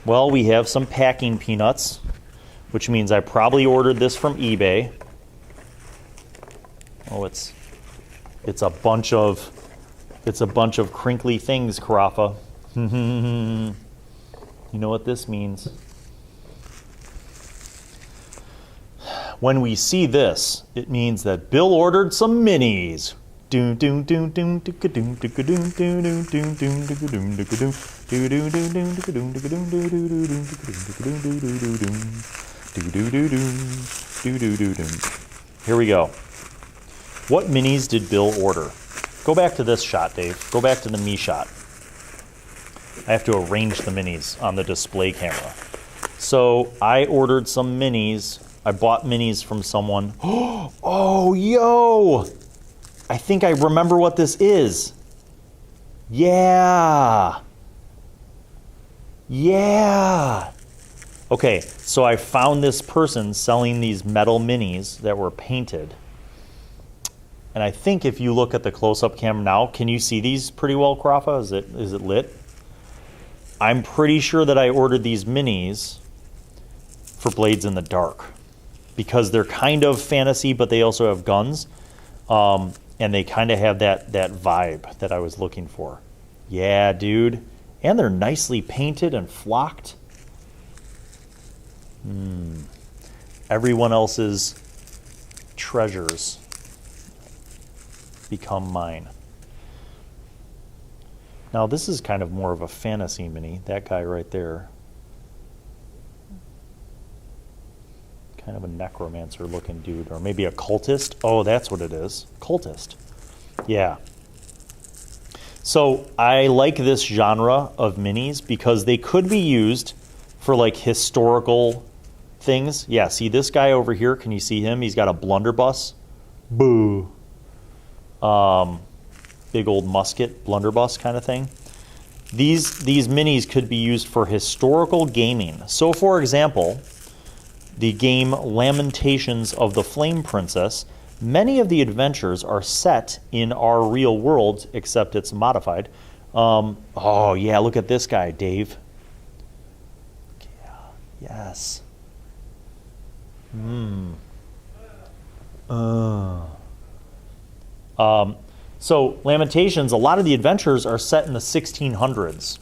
Well, we have some packing peanuts, which means I probably ordered this from eBay. Oh, it's a bunch of crinkly things, Carafa. You know what this means. When we see this, it means that Bill ordered some minis. Here we go. What minis did Bill order? Go back to this shot, Dave. Go back to the me shot. I have to arrange the minis on the display camera. So I ordered some minis. I bought minis from someone. Oh, yo! I think I remember what this is. Yeah. Yeah. Okay, so I found this person selling these metal minis that were painted. And I think if you look at the close-up camera now, can you see these pretty well, Carafa? Is it lit? I'm pretty sure that I ordered these minis for Blades in the Dark because they're kind of fantasy, but they also have guns. And they kind of have that vibe that I was looking for. Yeah, dude. And they're nicely painted and flocked. Everyone else's treasures become mine. Now, this is kind of more of a fantasy mini. That guy right there. Kind of a necromancer looking dude, or maybe a cultist. Oh, that's what it is. Cultist. Yeah. So I like this genre of minis because they could be used for like historical things. Yeah, see this guy over here, can you see him? He's got a blunderbuss. Boo. Big old musket, blunderbuss kind of thing. These minis could be used for historical gaming. So for example, the game Lamentations of the Flame Princess, many of the adventures are set in our real world, except it's modified. Oh, yeah, look at this guy, Dave. Yeah, yes. So Lamentations, a lot of the adventures are set in the 1600s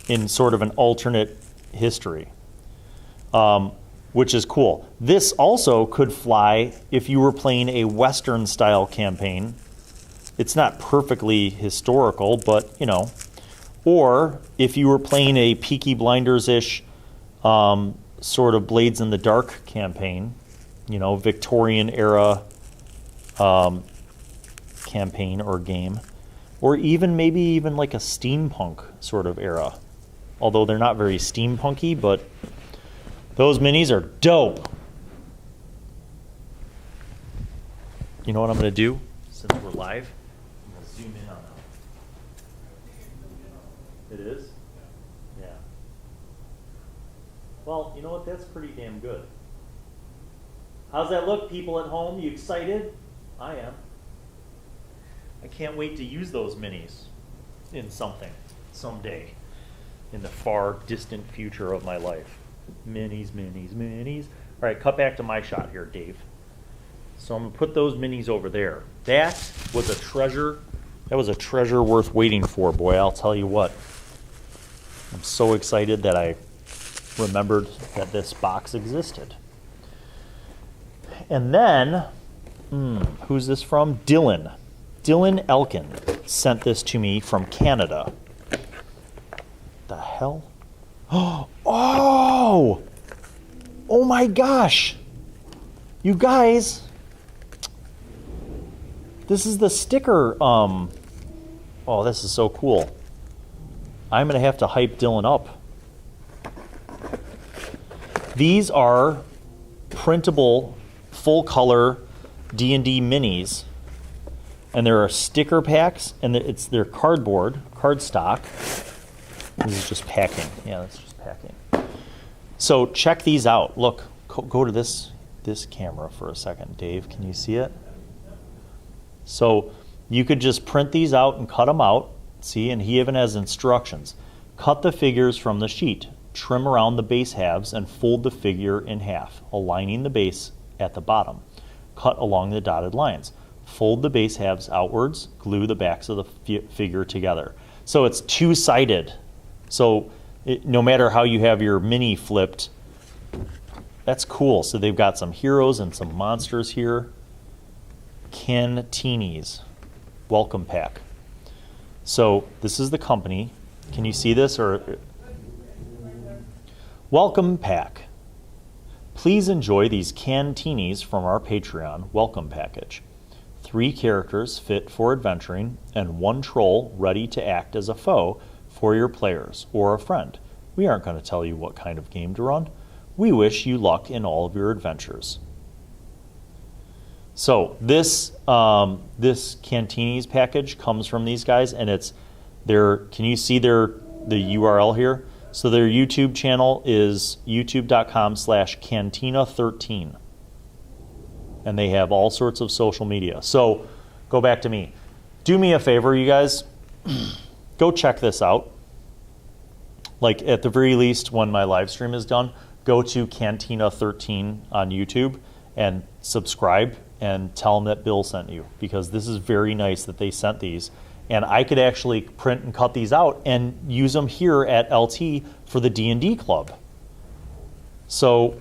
in sort of an alternate history. Which is cool. This also could fly if you were playing a Western-style campaign. It's not perfectly historical, but, you know. Or if you were playing a Peaky Blinders-ish sort of Blades in the Dark campaign, you know, Victorian-era campaign or game. Or even maybe even like a steampunk sort of era. Although they're not very steampunky, but those minis are dope. You know what I'm going to do? Since we're live, I'm going to zoom in on it. It is? Yeah. Well, you know what? That's pretty damn good. How's that look, people at home? You excited? I am. I can't wait to use those minis in something someday in the far distant future of my life. Minis, minis, minis. All right, cut back to my shot here, Dave. So I'm going to put those minis over there. That was a treasure. That was a treasure worth waiting for, boy, I'll tell you what. I'm so excited that I remembered that this box existed. And then, who's this from? Dylan. Dylan Elkin sent this to me from Canada. The hell? Oh! Oh my gosh! You guys! This is the sticker, oh, this is so cool. I'm going to have to hype Dylan up. These are printable, full-color D&D minis. And there are sticker packs, and they're cardboard, cardstock. This is just packing. Yeah, that's just packing. So check these out. Look, go to this camera for a second. Dave, can you see it? So you could just print these out and cut them out. See, and he even has instructions. Cut the figures from the sheet. Trim around the base halves and fold the figure in half, aligning the base at the bottom. Cut along the dotted lines. Fold the base halves outwards. Glue the backs of the figure together. So it's two-sided. So no matter how you have your mini flipped, that's cool. So they've got some heroes and some monsters here. Cantinis. Welcome pack. So this is the company. Can you see this? Or welcome pack. Please enjoy these cantinis from our Patreon welcome package. 3 characters fit for adventuring, and 1 troll ready to act as a foe for your players or a friend. We aren't going to tell you what kind of game to run. We wish you luck in all of your adventures. So this Cantinis package comes from these guys, and it's their. Can you see the URL here? So their YouTube channel is youtube.com/cantina13, and they have all sorts of social media. So go back to me. Do me a favor, you guys. Go check this out. Like at the very least, when my live stream is done, go to Cantina13 on YouTube and subscribe and tell them that Bill sent you, because this is very nice that they sent these. And I could actually print and cut these out and use them here at LT for the D&D club. So,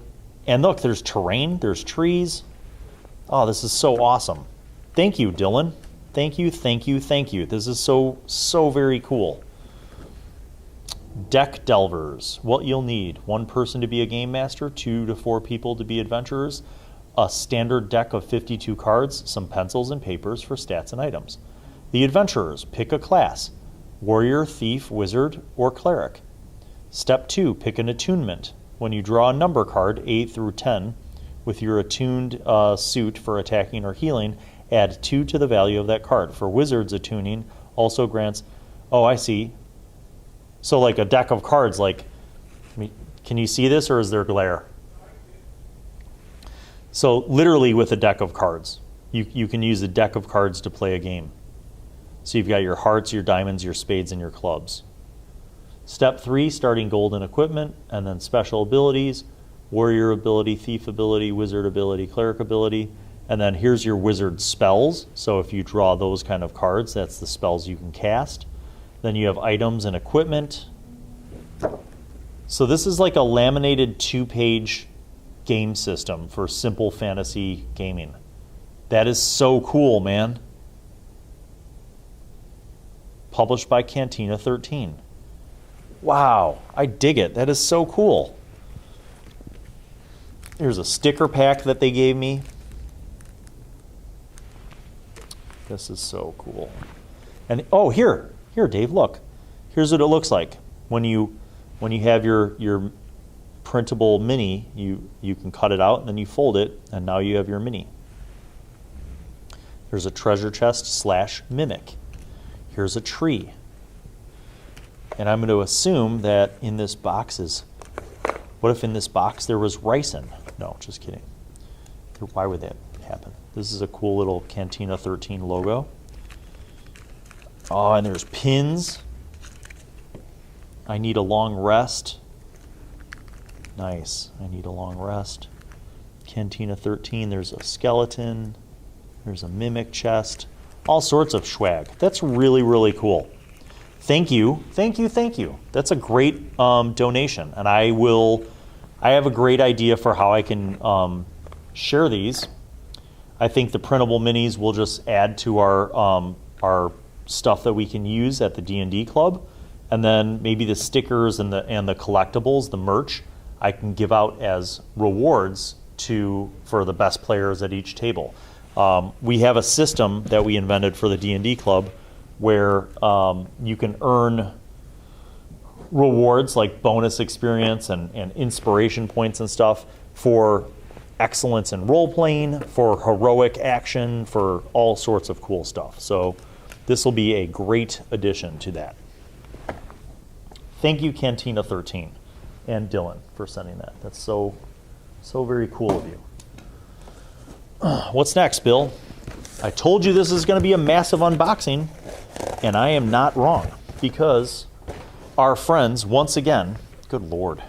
and look, there's terrain, there's trees. Oh, this is so awesome. Thank you, Dylan. Thank you, thank you, thank you. This is so very cool. Deck Delvers. What you'll need: 1 person to be a game master, 2 to 4 people to be adventurers, a standard deck of 52 cards, some pencils and papers for stats and items. The adventurers: pick a class: warrior, thief, wizard, or cleric. Step 2, pick an attunement. When you draw a number card, 8 through 10, with your attuned suit for attacking or healing, add 2 to the value of that card. For wizards, attuning also grants... Oh, I see. So like a deck of cards, like... Can you see this, or is there glare? So literally with a deck of cards, you can use a deck of cards to play a game. So you've got your hearts, your diamonds, your spades, and your clubs. Step 3, starting gold and equipment, and then special abilities: warrior ability, thief ability, wizard ability, cleric ability. And then here's your wizard spells. So if you draw those kind of cards, that's the spells you can cast. Then you have items and equipment. So this is like a laminated 2-page game system for simple fantasy gaming. That is so cool, man. Published by Cantina13. Wow, I dig it. That is so cool. Here's a sticker pack that they gave me. This is so cool. And oh, here, Dave, look. Here's what it looks like when you have your printable mini. You can cut it out and then you fold it, and now you have your mini. There's a treasure chest / mimic. Here's a tree. And I'm going to assume that in this box is... What if in this box there was ricin? No, just kidding. Why would that happen? This is a cool little Cantina13 logo. Oh, and there's pins. I need a long rest. Nice. I need a long rest. Cantina13, there's a skeleton. There's a mimic chest. All sorts of swag. That's really cool. Thank you. That's a great donation, and I have a great idea for how I can share these. I think the printable minis will just add to our stuff that we can use at the D&D club, and then maybe the stickers and the collectibles, the merch, I can give out as rewards for the best players at each table. We have a system that we invented for the D&D club where you can earn rewards like bonus experience and inspiration points and stuff for excellence in role-playing, for heroic action, for all sorts of cool stuff. So this will be a great addition to that. Thank you, Cantina13 and Dylan, for sending that. That's so very cool of you. What's next, Bill? I told you this is going to be a massive unboxing, and I am not wrong, because our friends, once again, good Lord,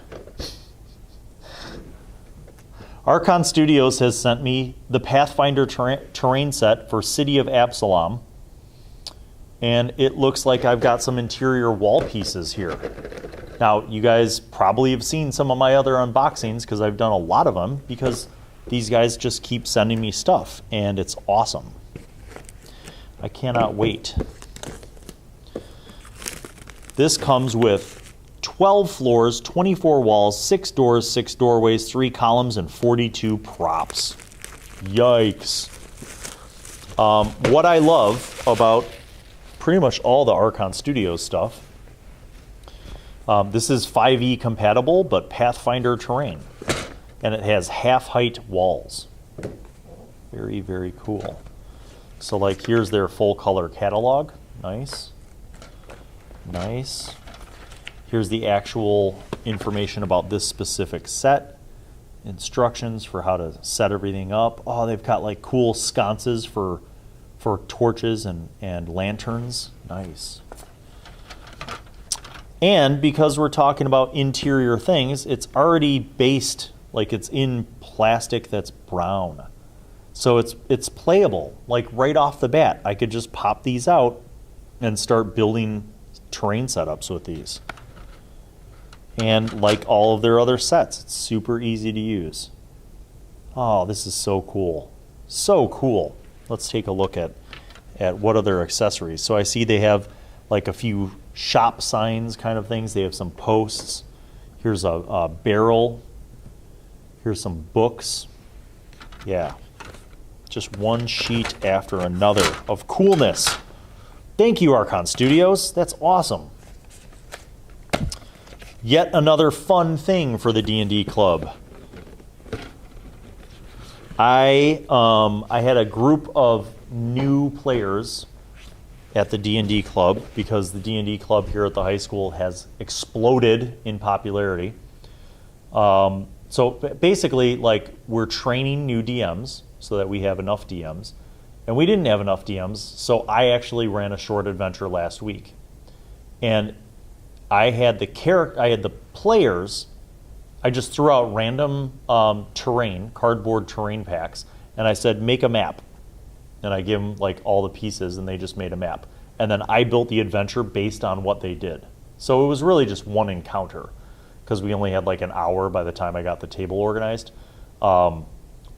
Archon Studios has sent me the Pathfinder terrain set for City of Absalom, and it looks like I've got some interior wall pieces here. Now, you guys probably have seen some of my other unboxings, because I've done a lot of them, because these guys just keep sending me stuff, and it's awesome. I cannot wait. This comes with 12 floors, 24 walls, 6 doors, 6 doorways, 3 columns, and 42 props. Yikes. What I love about pretty much all the Archon Studios stuff, this is 5e compatible, but Pathfinder terrain. And it has half-height walls. Very, very cool. So like here's their full color catalog. Nice. Nice. Here's the actual information about this specific set. Instructions for how to set everything up. Oh, they've got like cool sconces for torches and lanterns. Nice. And because we're talking about interior things, it's already based, like it's in plastic that's brown. So it's playable, like right off the bat. I could just pop these out and start building terrain setups with these. And like all of their other sets, it's super easy to use. Oh, this is so cool. So cool. Let's take a look at what other accessories. So I see they have like a few shop signs kind of things. They have some posts. Here's a barrel. Here's some books. Yeah. Just one sheet after another of coolness. Thank you, Archon Studios. That's awesome. Yet another fun thing for the D&D club. I had a group of new players at the D&D club because the D&D club here at the high school has exploded in popularity. So basically, like, we're training new DMs so that we have enough DMs. And we didn't have enough DMs, so I actually ran a short adventure last week. And I had the players. I just threw out random terrain, cardboard terrain packs, and I said, make a map. And I gave them like all the pieces, and they just made a map. And then I built the adventure based on what they did. So it was really just one encounter, because we only had like an hour by the time I got the table organized. But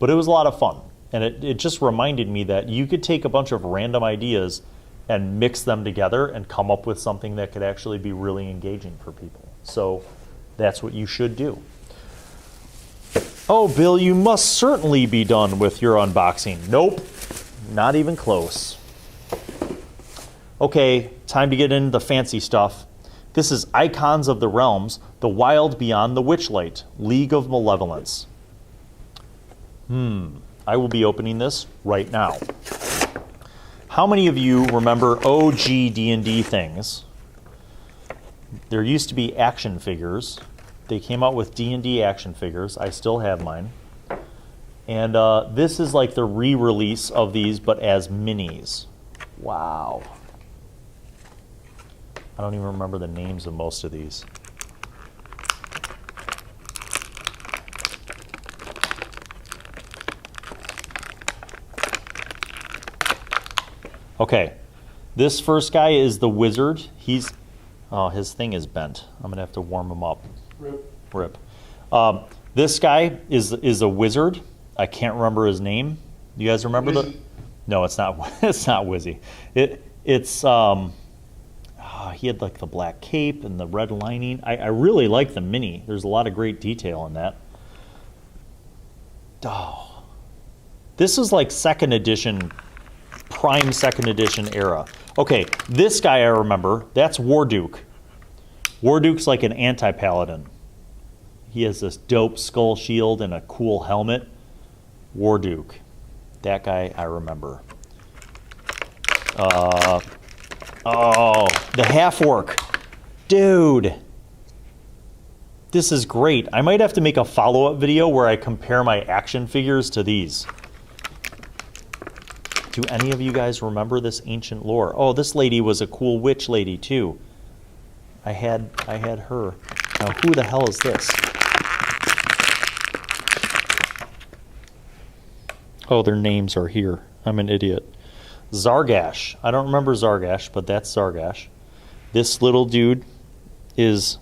it was a lot of fun. And it just reminded me that you could take a bunch of random ideas and mix them together and come up with something that could actually be really engaging for people. So that's what you should do. Oh, Bill, you must certainly be done with your unboxing. Nope, not even close. Okay, time to get into the fancy stuff. This is Icons of the Realms, The Wild Beyond the Witchlight, League of Malevolence. I will be opening this right now. How many of you remember OG D&D things? There used to be action figures. They came out with D&D action figures. I still have mine. And this is like the re-release of these, but as minis. Wow. I don't even remember the names of most of these. Okay, this first guy is the wizard. His thing is bent. I'm gonna have to warm him up. Rip. This guy is a wizard. I can't remember his name. You guys remember Wizzy. No, it's not. It's not Wizzy. He had like the black cape and the red lining. I really like the mini. There's a lot of great detail in that. Oh, this is like second edition. Prime second edition era. Okay, this guy I remember, that's Warduke. Warduke's like an anti-paladin. He has this dope skull shield and a cool helmet. Warduke. That guy I remember. Oh, the half-orc. Dude. This is great. I might have to make a follow-up video where I compare my action figures to these. Do any of you guys remember this ancient lore? Oh, this lady was a cool witch lady too. I had her. Now, who the hell is this? Oh, their names are here. I'm an idiot. Zargash. I don't remember Zargash, but that's Zargash. This little dude is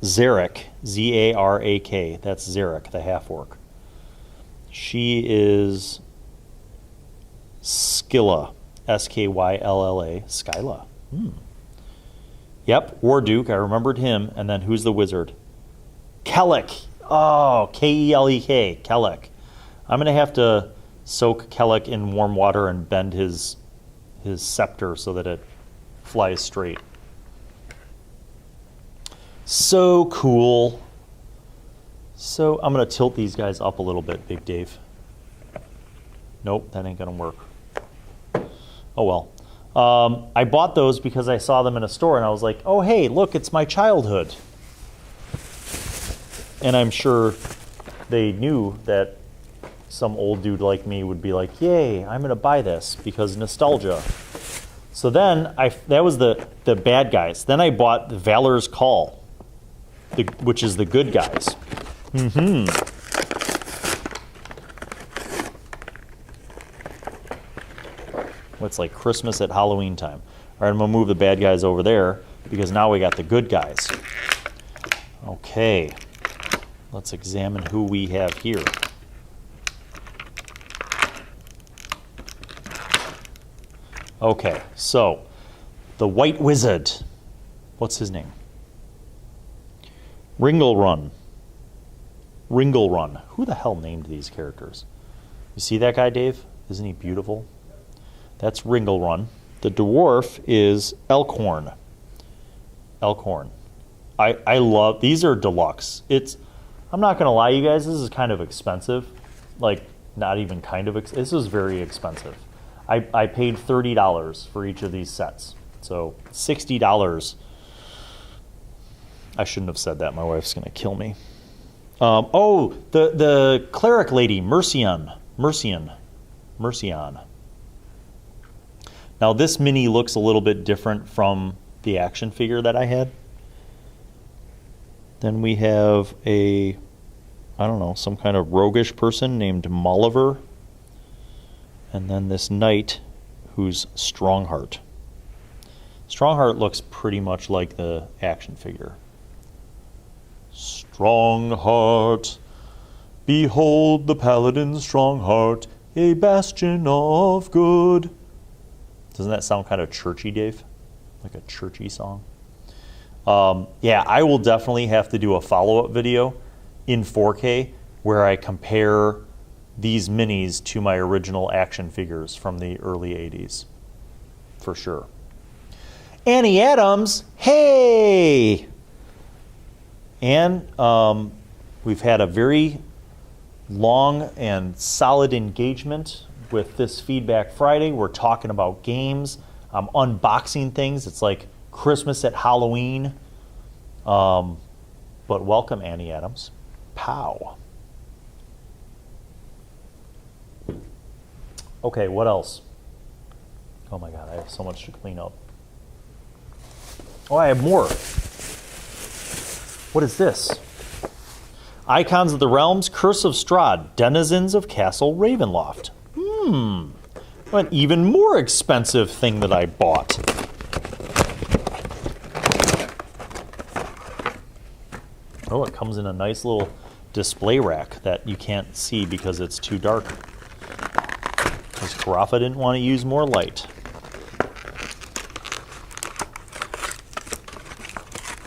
Zarek. Z-A-R-A-K. That's Zarek, the half-orc. She is Skylla, S-K-Y-L-L-A, Skylla. Yep, Warduke. I remembered him. And then who's the wizard? Kelek. Oh, Kelek. Kelek. I'm going to have to soak Kelek in warm water and bend his scepter so that it flies straight. So cool. So I'm going to tilt these guys up a little bit, Big Dave. Nope, that ain't going to work. Oh well. I bought those because I saw them in a store and I was like, oh hey, look, it's my childhood. And I'm sure they knew that some old dude like me would be like, yay, I'm going to buy this because nostalgia. So then, that was the bad guys. Then I bought Valor's Call, which is the good guys. It's like Christmas at Halloween time. All right, I'm going to move the bad guys over there because now we got the good guys. Okay, let's examine who we have here. Okay, so the White Wizard. What's his name? Ringle Run. Who the hell named these characters? You see that guy, Dave? Isn't he beautiful? That's Ringle Run. The dwarf is Elkhorn. I love, these are deluxe. I'm not going to lie, you guys, this is kind of expensive. Like, not even kind of, this is very expensive. I paid $30 for each of these sets. So $60. I shouldn't have said that. My wife's going to kill me. The cleric lady, Mercian. Now this mini looks a little bit different from the action figure that I had. Then we have some kind of roguish person named Molliver. And then this knight who's Strongheart. Strongheart looks pretty much like the action figure. Strongheart, behold the paladin's strong heart, a bastion of good. Doesn't that sound kind of churchy, Dave? Like a churchy song? Yeah, I will definitely have to do a follow-up video in 4K where I compare these minis to my original action figures from the early 80s. For sure. Annie Adams, hey! And we've had a very long and solid engagement with this Feedback Friday. We're talking about games. I'm unboxing things. It's like Christmas at Halloween. But welcome, Annie Adams. Pow. Okay, what else? Oh my God, I have so much to clean up. Oh, I have more. What is this? Icons of the Realms, Curse of Strahd, Denizens of Castle Ravenloft. An even more expensive thing that I bought. Oh, it comes in a nice little display rack that you can't see because it's too dark. Because Carafa didn't want to use more light.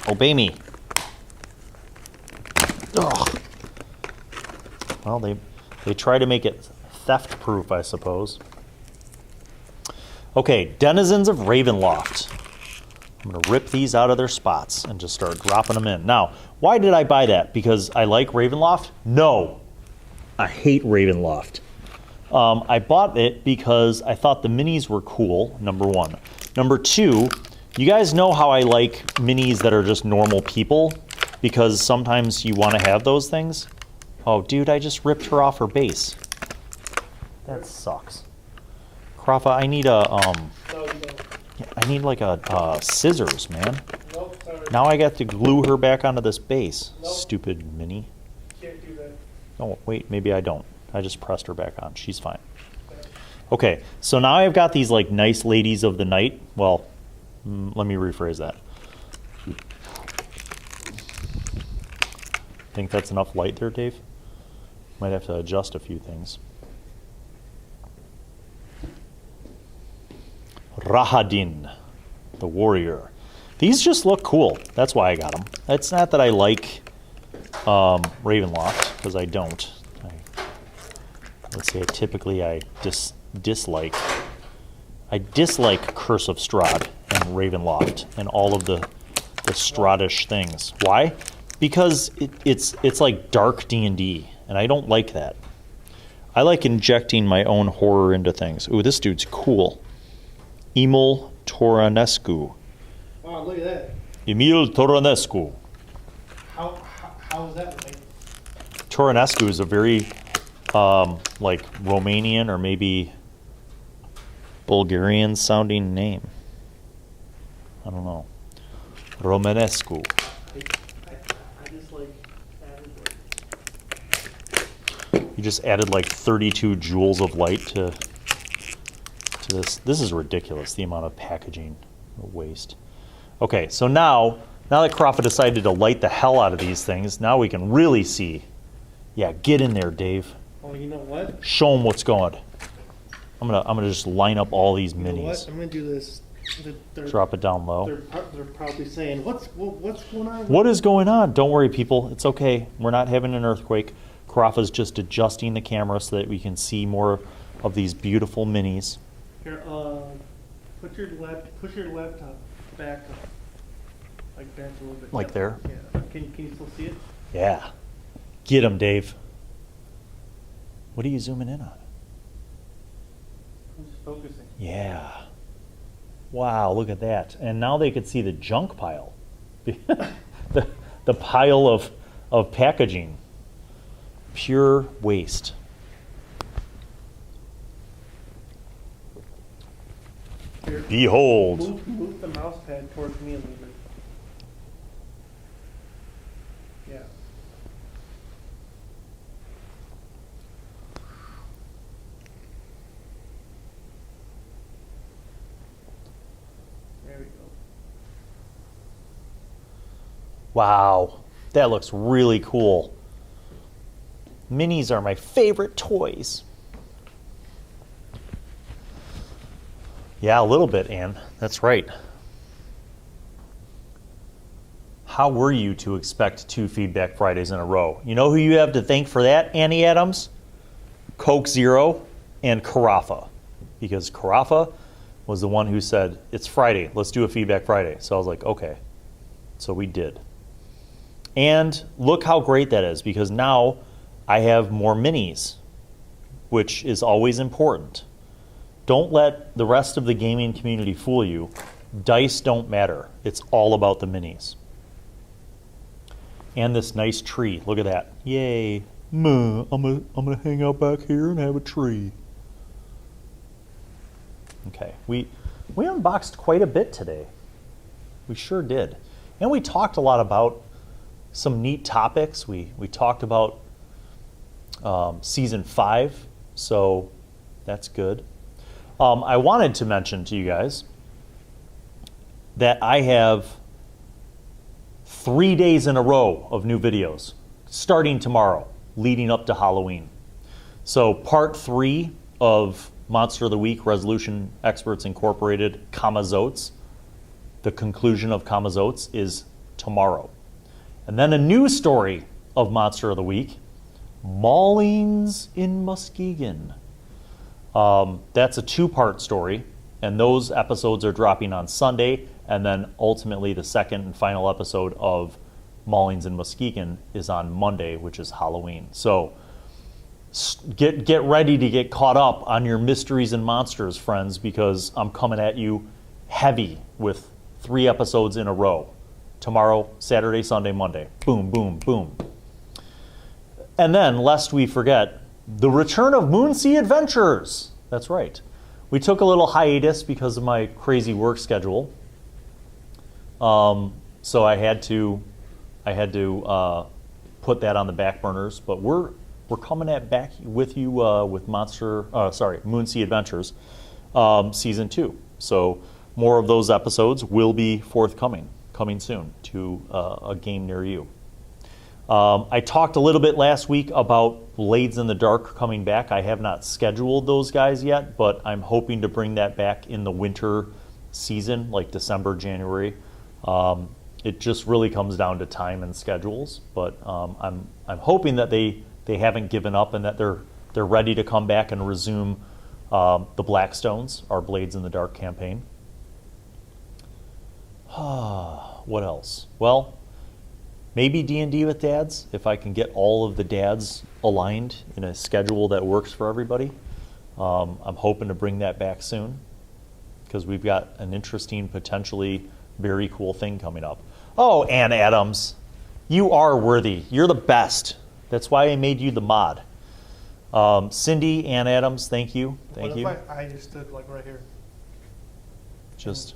Obey me. Ugh. Well, they try to make it theft-proof, I suppose. Okay, Denizens of Ravenloft. I'm going to rip these out of their spots and just start dropping them in. Now, why did I buy that? Because I like Ravenloft? No. I hate Ravenloft. I bought it because I thought the minis were cool, number one. Number two, you guys know how I like minis that are just normal people, because sometimes you want to have those things. Oh, dude, I just ripped her off her base. That sucks. Carafa, I need a, No, you don't. I need like a scissors, man. Nope, sorry. Now I got to glue her back onto this base. Nope. Stupid mini. Can't do that. Oh, wait, maybe I don't. I just pressed her back on. She's fine. Okay, so now I've got these like nice ladies of the night. Well, let me rephrase that. Think that's enough light there, Dave? Might have to adjust a few things. Rahadin, the warrior. These just look cool. That's why I got them. It's not that I like Ravenloft, because I don't. Let's say typically I dislike. I dislike Curse of Strahd and Ravenloft and all of the Strahdish things. Why? Because it's like dark D&D, and I don't like that. I like injecting my own horror into things. Ooh, this dude's cool. Emil Toranescu. Wow, look at that. Emil Toranescu. How is that like? Toranescu is a very like Romanian or maybe Bulgarian sounding name. I don't know. Romanescu. I just like added You just added like 32 joules of light to this. This is ridiculous, the amount of packaging waste. Okay, so now that Crawford decided to light the hell out of these things, now we can really see. Yeah, get in there, Dave. Oh, you know what? Show them what's going. I'm gonna just line up all these You know minis. what? I'm gonna do this. Drop it down low. They're probably saying, what's going on? What is going on? Don't worry, people. It's okay. We're not having an earthquake. Carafa's just adjusting the camera so that we can see more of these beautiful minis. Here, push your laptop back up. Like back a little bit. Like there? Yeah. Can you still see it? Yeah. Get him, Dave. What are you zooming in on? I'm just focusing. Yeah. Wow, look at that. And now they could see the junk pile. the pile of packaging. Pure waste. Here, Behold. move the mouse pad towards me a little bit. Yeah. There we go. Wow. That looks really cool. Minis are my favorite toys. Yeah, a little bit, Ann. That's right. How were you to expect 2 Feedback Fridays in a row? You know who you have to thank for that, Annie Adams? Coke Zero and Carafa. Because Carafa was the one who said, it's Friday, let's do a Feedback Friday. So I was like, okay. So we did. And look how great that is, because now I have more minis, which is always important. Don't let the rest of the gaming community fool you. Dice don't matter. It's all about the minis. And this nice tree. Look at that. Yay. I'm gonna hang out back here and have a tree. Okay. We unboxed quite a bit today. We sure did. And we talked a lot about some neat topics. We talked about season 5, so that's good. I wanted to mention to you guys that I have 3 days in a row of new videos starting tomorrow, leading up to Halloween. So part 3 of Monster of the Week, Resolution Experts Incorporated, Kamazotes, the conclusion of Kamazotes is tomorrow. And then a new story of Monster of the Week, Maulings in Muskegon. That's a 2-part story, and those episodes are dropping on Sunday, and then ultimately the second and final episode of Maulings in Muskegon is on Monday, which is Halloween. So get ready to get caught up on your mysteries and monsters, friends, because I'm coming at you heavy with 3 episodes in a row. Tomorrow, Saturday, Sunday, Monday. Boom, boom, boom. And then, lest we forget, the return of Moonsea Adventures. That's right. We took a little hiatus because of my crazy work schedule. So I had to put that on the back burners. But we're coming back with you with Moonsea Adventures season 2. So more of those episodes will be forthcoming, coming soon to a game near you. I talked a little bit last week about Blades in the Dark coming back. I have not scheduled those guys yet, but I'm hoping to bring that back in the winter season, like December, January, It just really comes down to time and schedules, but I'm hoping that they haven't given up and that they're ready to come back and resume the Blackstones, our Blades in the Dark campaign. What else? Well, maybe D&D with dads, if I can get all of the dads aligned in a schedule that works for everybody. I'm hoping to bring that back soon because we've got an interesting, potentially very cool thing coming up. Oh, Ann Adams, you are worthy. You're the best. That's why I made you the mod. Cindy, Ann Adams, thank you. Thank you. What if I just stood like right here? Just,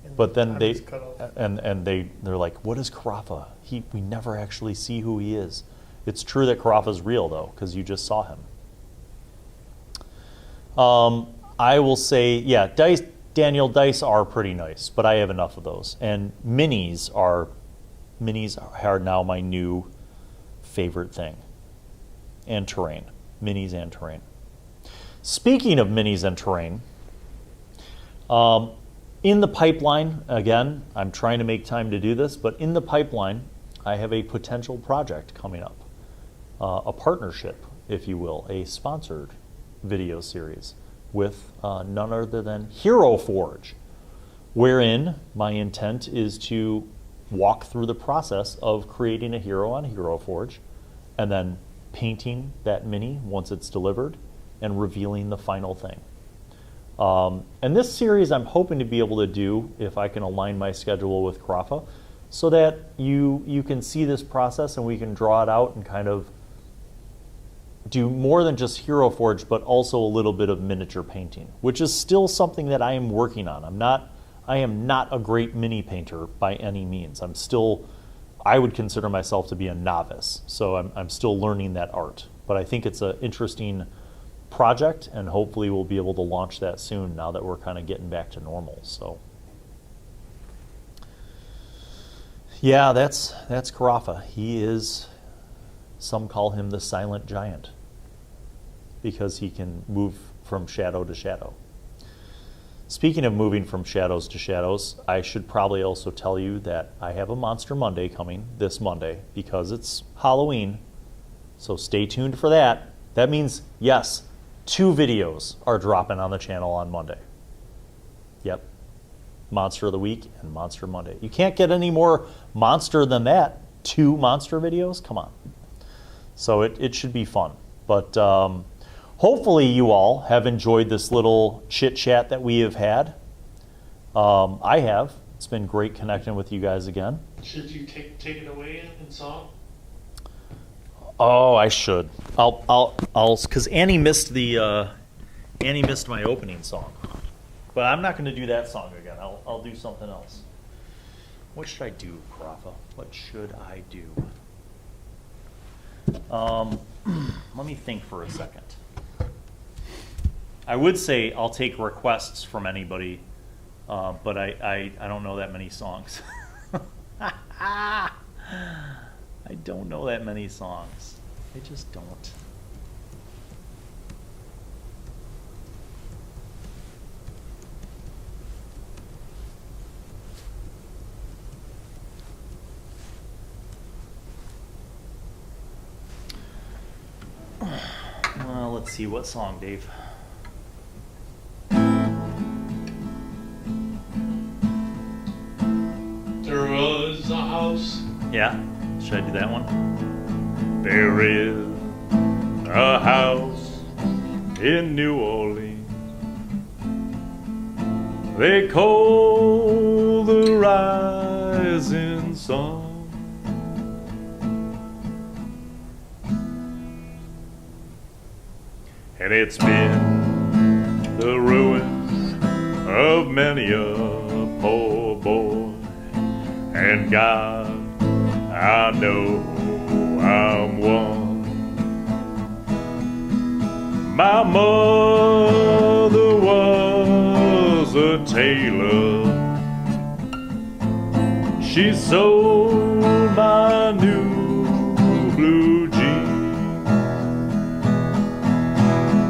And but then I'm they, just cut off. and they're like, what is Carafa? We never actually see who he is. It's true that Carafa's real though, because you just saw him. I will say, yeah, Daniel, dice are pretty nice, but I have enough of those. And minis are now my new favorite thing. And terrain. Minis and terrain. Speaking of minis and terrain, in the pipeline, again, I'm trying to make time to do this, but in the pipeline, I have a potential project coming up. A partnership, if you will, a sponsored video series with none other than Hero Forge, wherein my intent is to walk through the process of creating a hero on Hero Forge and then painting that mini once it's delivered and revealing the final thing. And this series I'm hoping to be able to do if I can align my schedule with Carafa so that you can see this process and we can draw it out and kind of do more than just Hero Forge, but also a little bit of miniature painting, which is still something that I am working on. I am not a great mini painter by any means. I would consider myself to be a novice, so I'm still learning that art. But I think it's an interesting project, and hopefully we'll be able to launch that soon now that we're kind of getting back to normal. So, yeah, that's Carafa. He is, some call him the silent giant because he can move from shadow to shadow. Speaking of moving from shadows to shadows, I should probably also tell you that I have a Monster Monday coming this Monday because it's Halloween. So stay tuned for that. That means, yes, 2 videos are dropping on the channel on Monday. Yep. Monster of the Week and Monster Monday. You can't get any more monster than that. 2 monster videos? Come on. So it should be fun. But hopefully you all have enjoyed this little chit-chat that we have had. I have. It's been great connecting with you guys again. Should you take it away in song? Oh, I should. I'll because Annie missed my opening song. But I'm not going to do that song again. I'll do something else. What should I do, Carafa? What should I do? Let me think for a second. I would say I'll take requests from anybody, but I don't know that many songs. I don't know that many songs. I just don't. Well, let's see. What song, Dave? There was a house. Yeah? Should I do that one? There is a house in New Orleans they call the rising sun. And it's been the ruins of many a poor boy. And God, I know I'm one. My mother was a tailor. She sold my new blue jeans.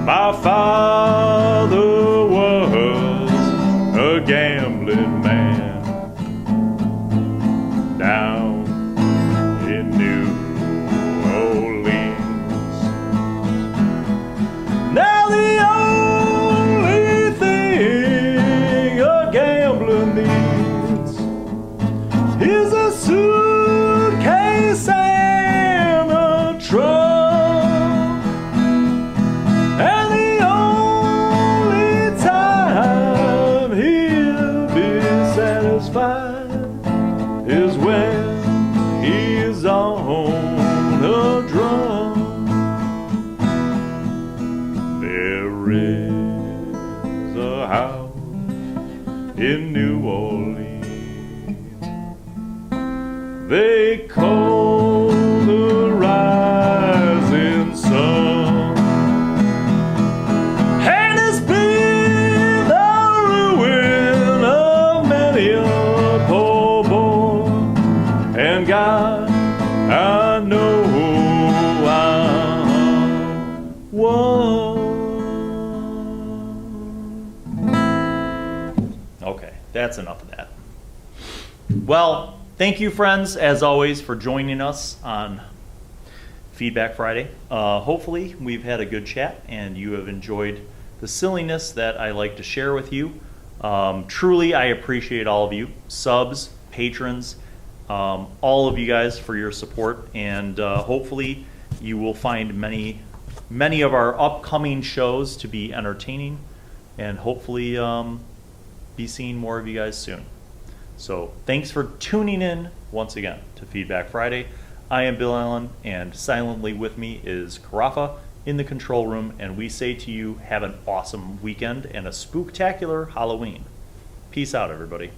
My father was a gambling man. a house in New Orleans. They call the rising sun, and it's been the ruin of many a poor boy. And God, I know I'm one. Okay, that's enough of that. Well, thank you, friends, as always, for joining us on Feedback Friday. Hopefully, we've had a good chat and you have enjoyed the silliness that I like to share with you. Truly, I appreciate all of you, subs, patrons, all of you guys for your support, and hopefully you will find many of our upcoming shows to be entertaining, and hopefully be seeing more of you guys soon. So thanks for tuning in once again to Feedback Friday. I am Bill Allen, and silently with me is Carafa in the control room, and we say to you, have an awesome weekend and a spooktacular Halloween. Peace out, everybody.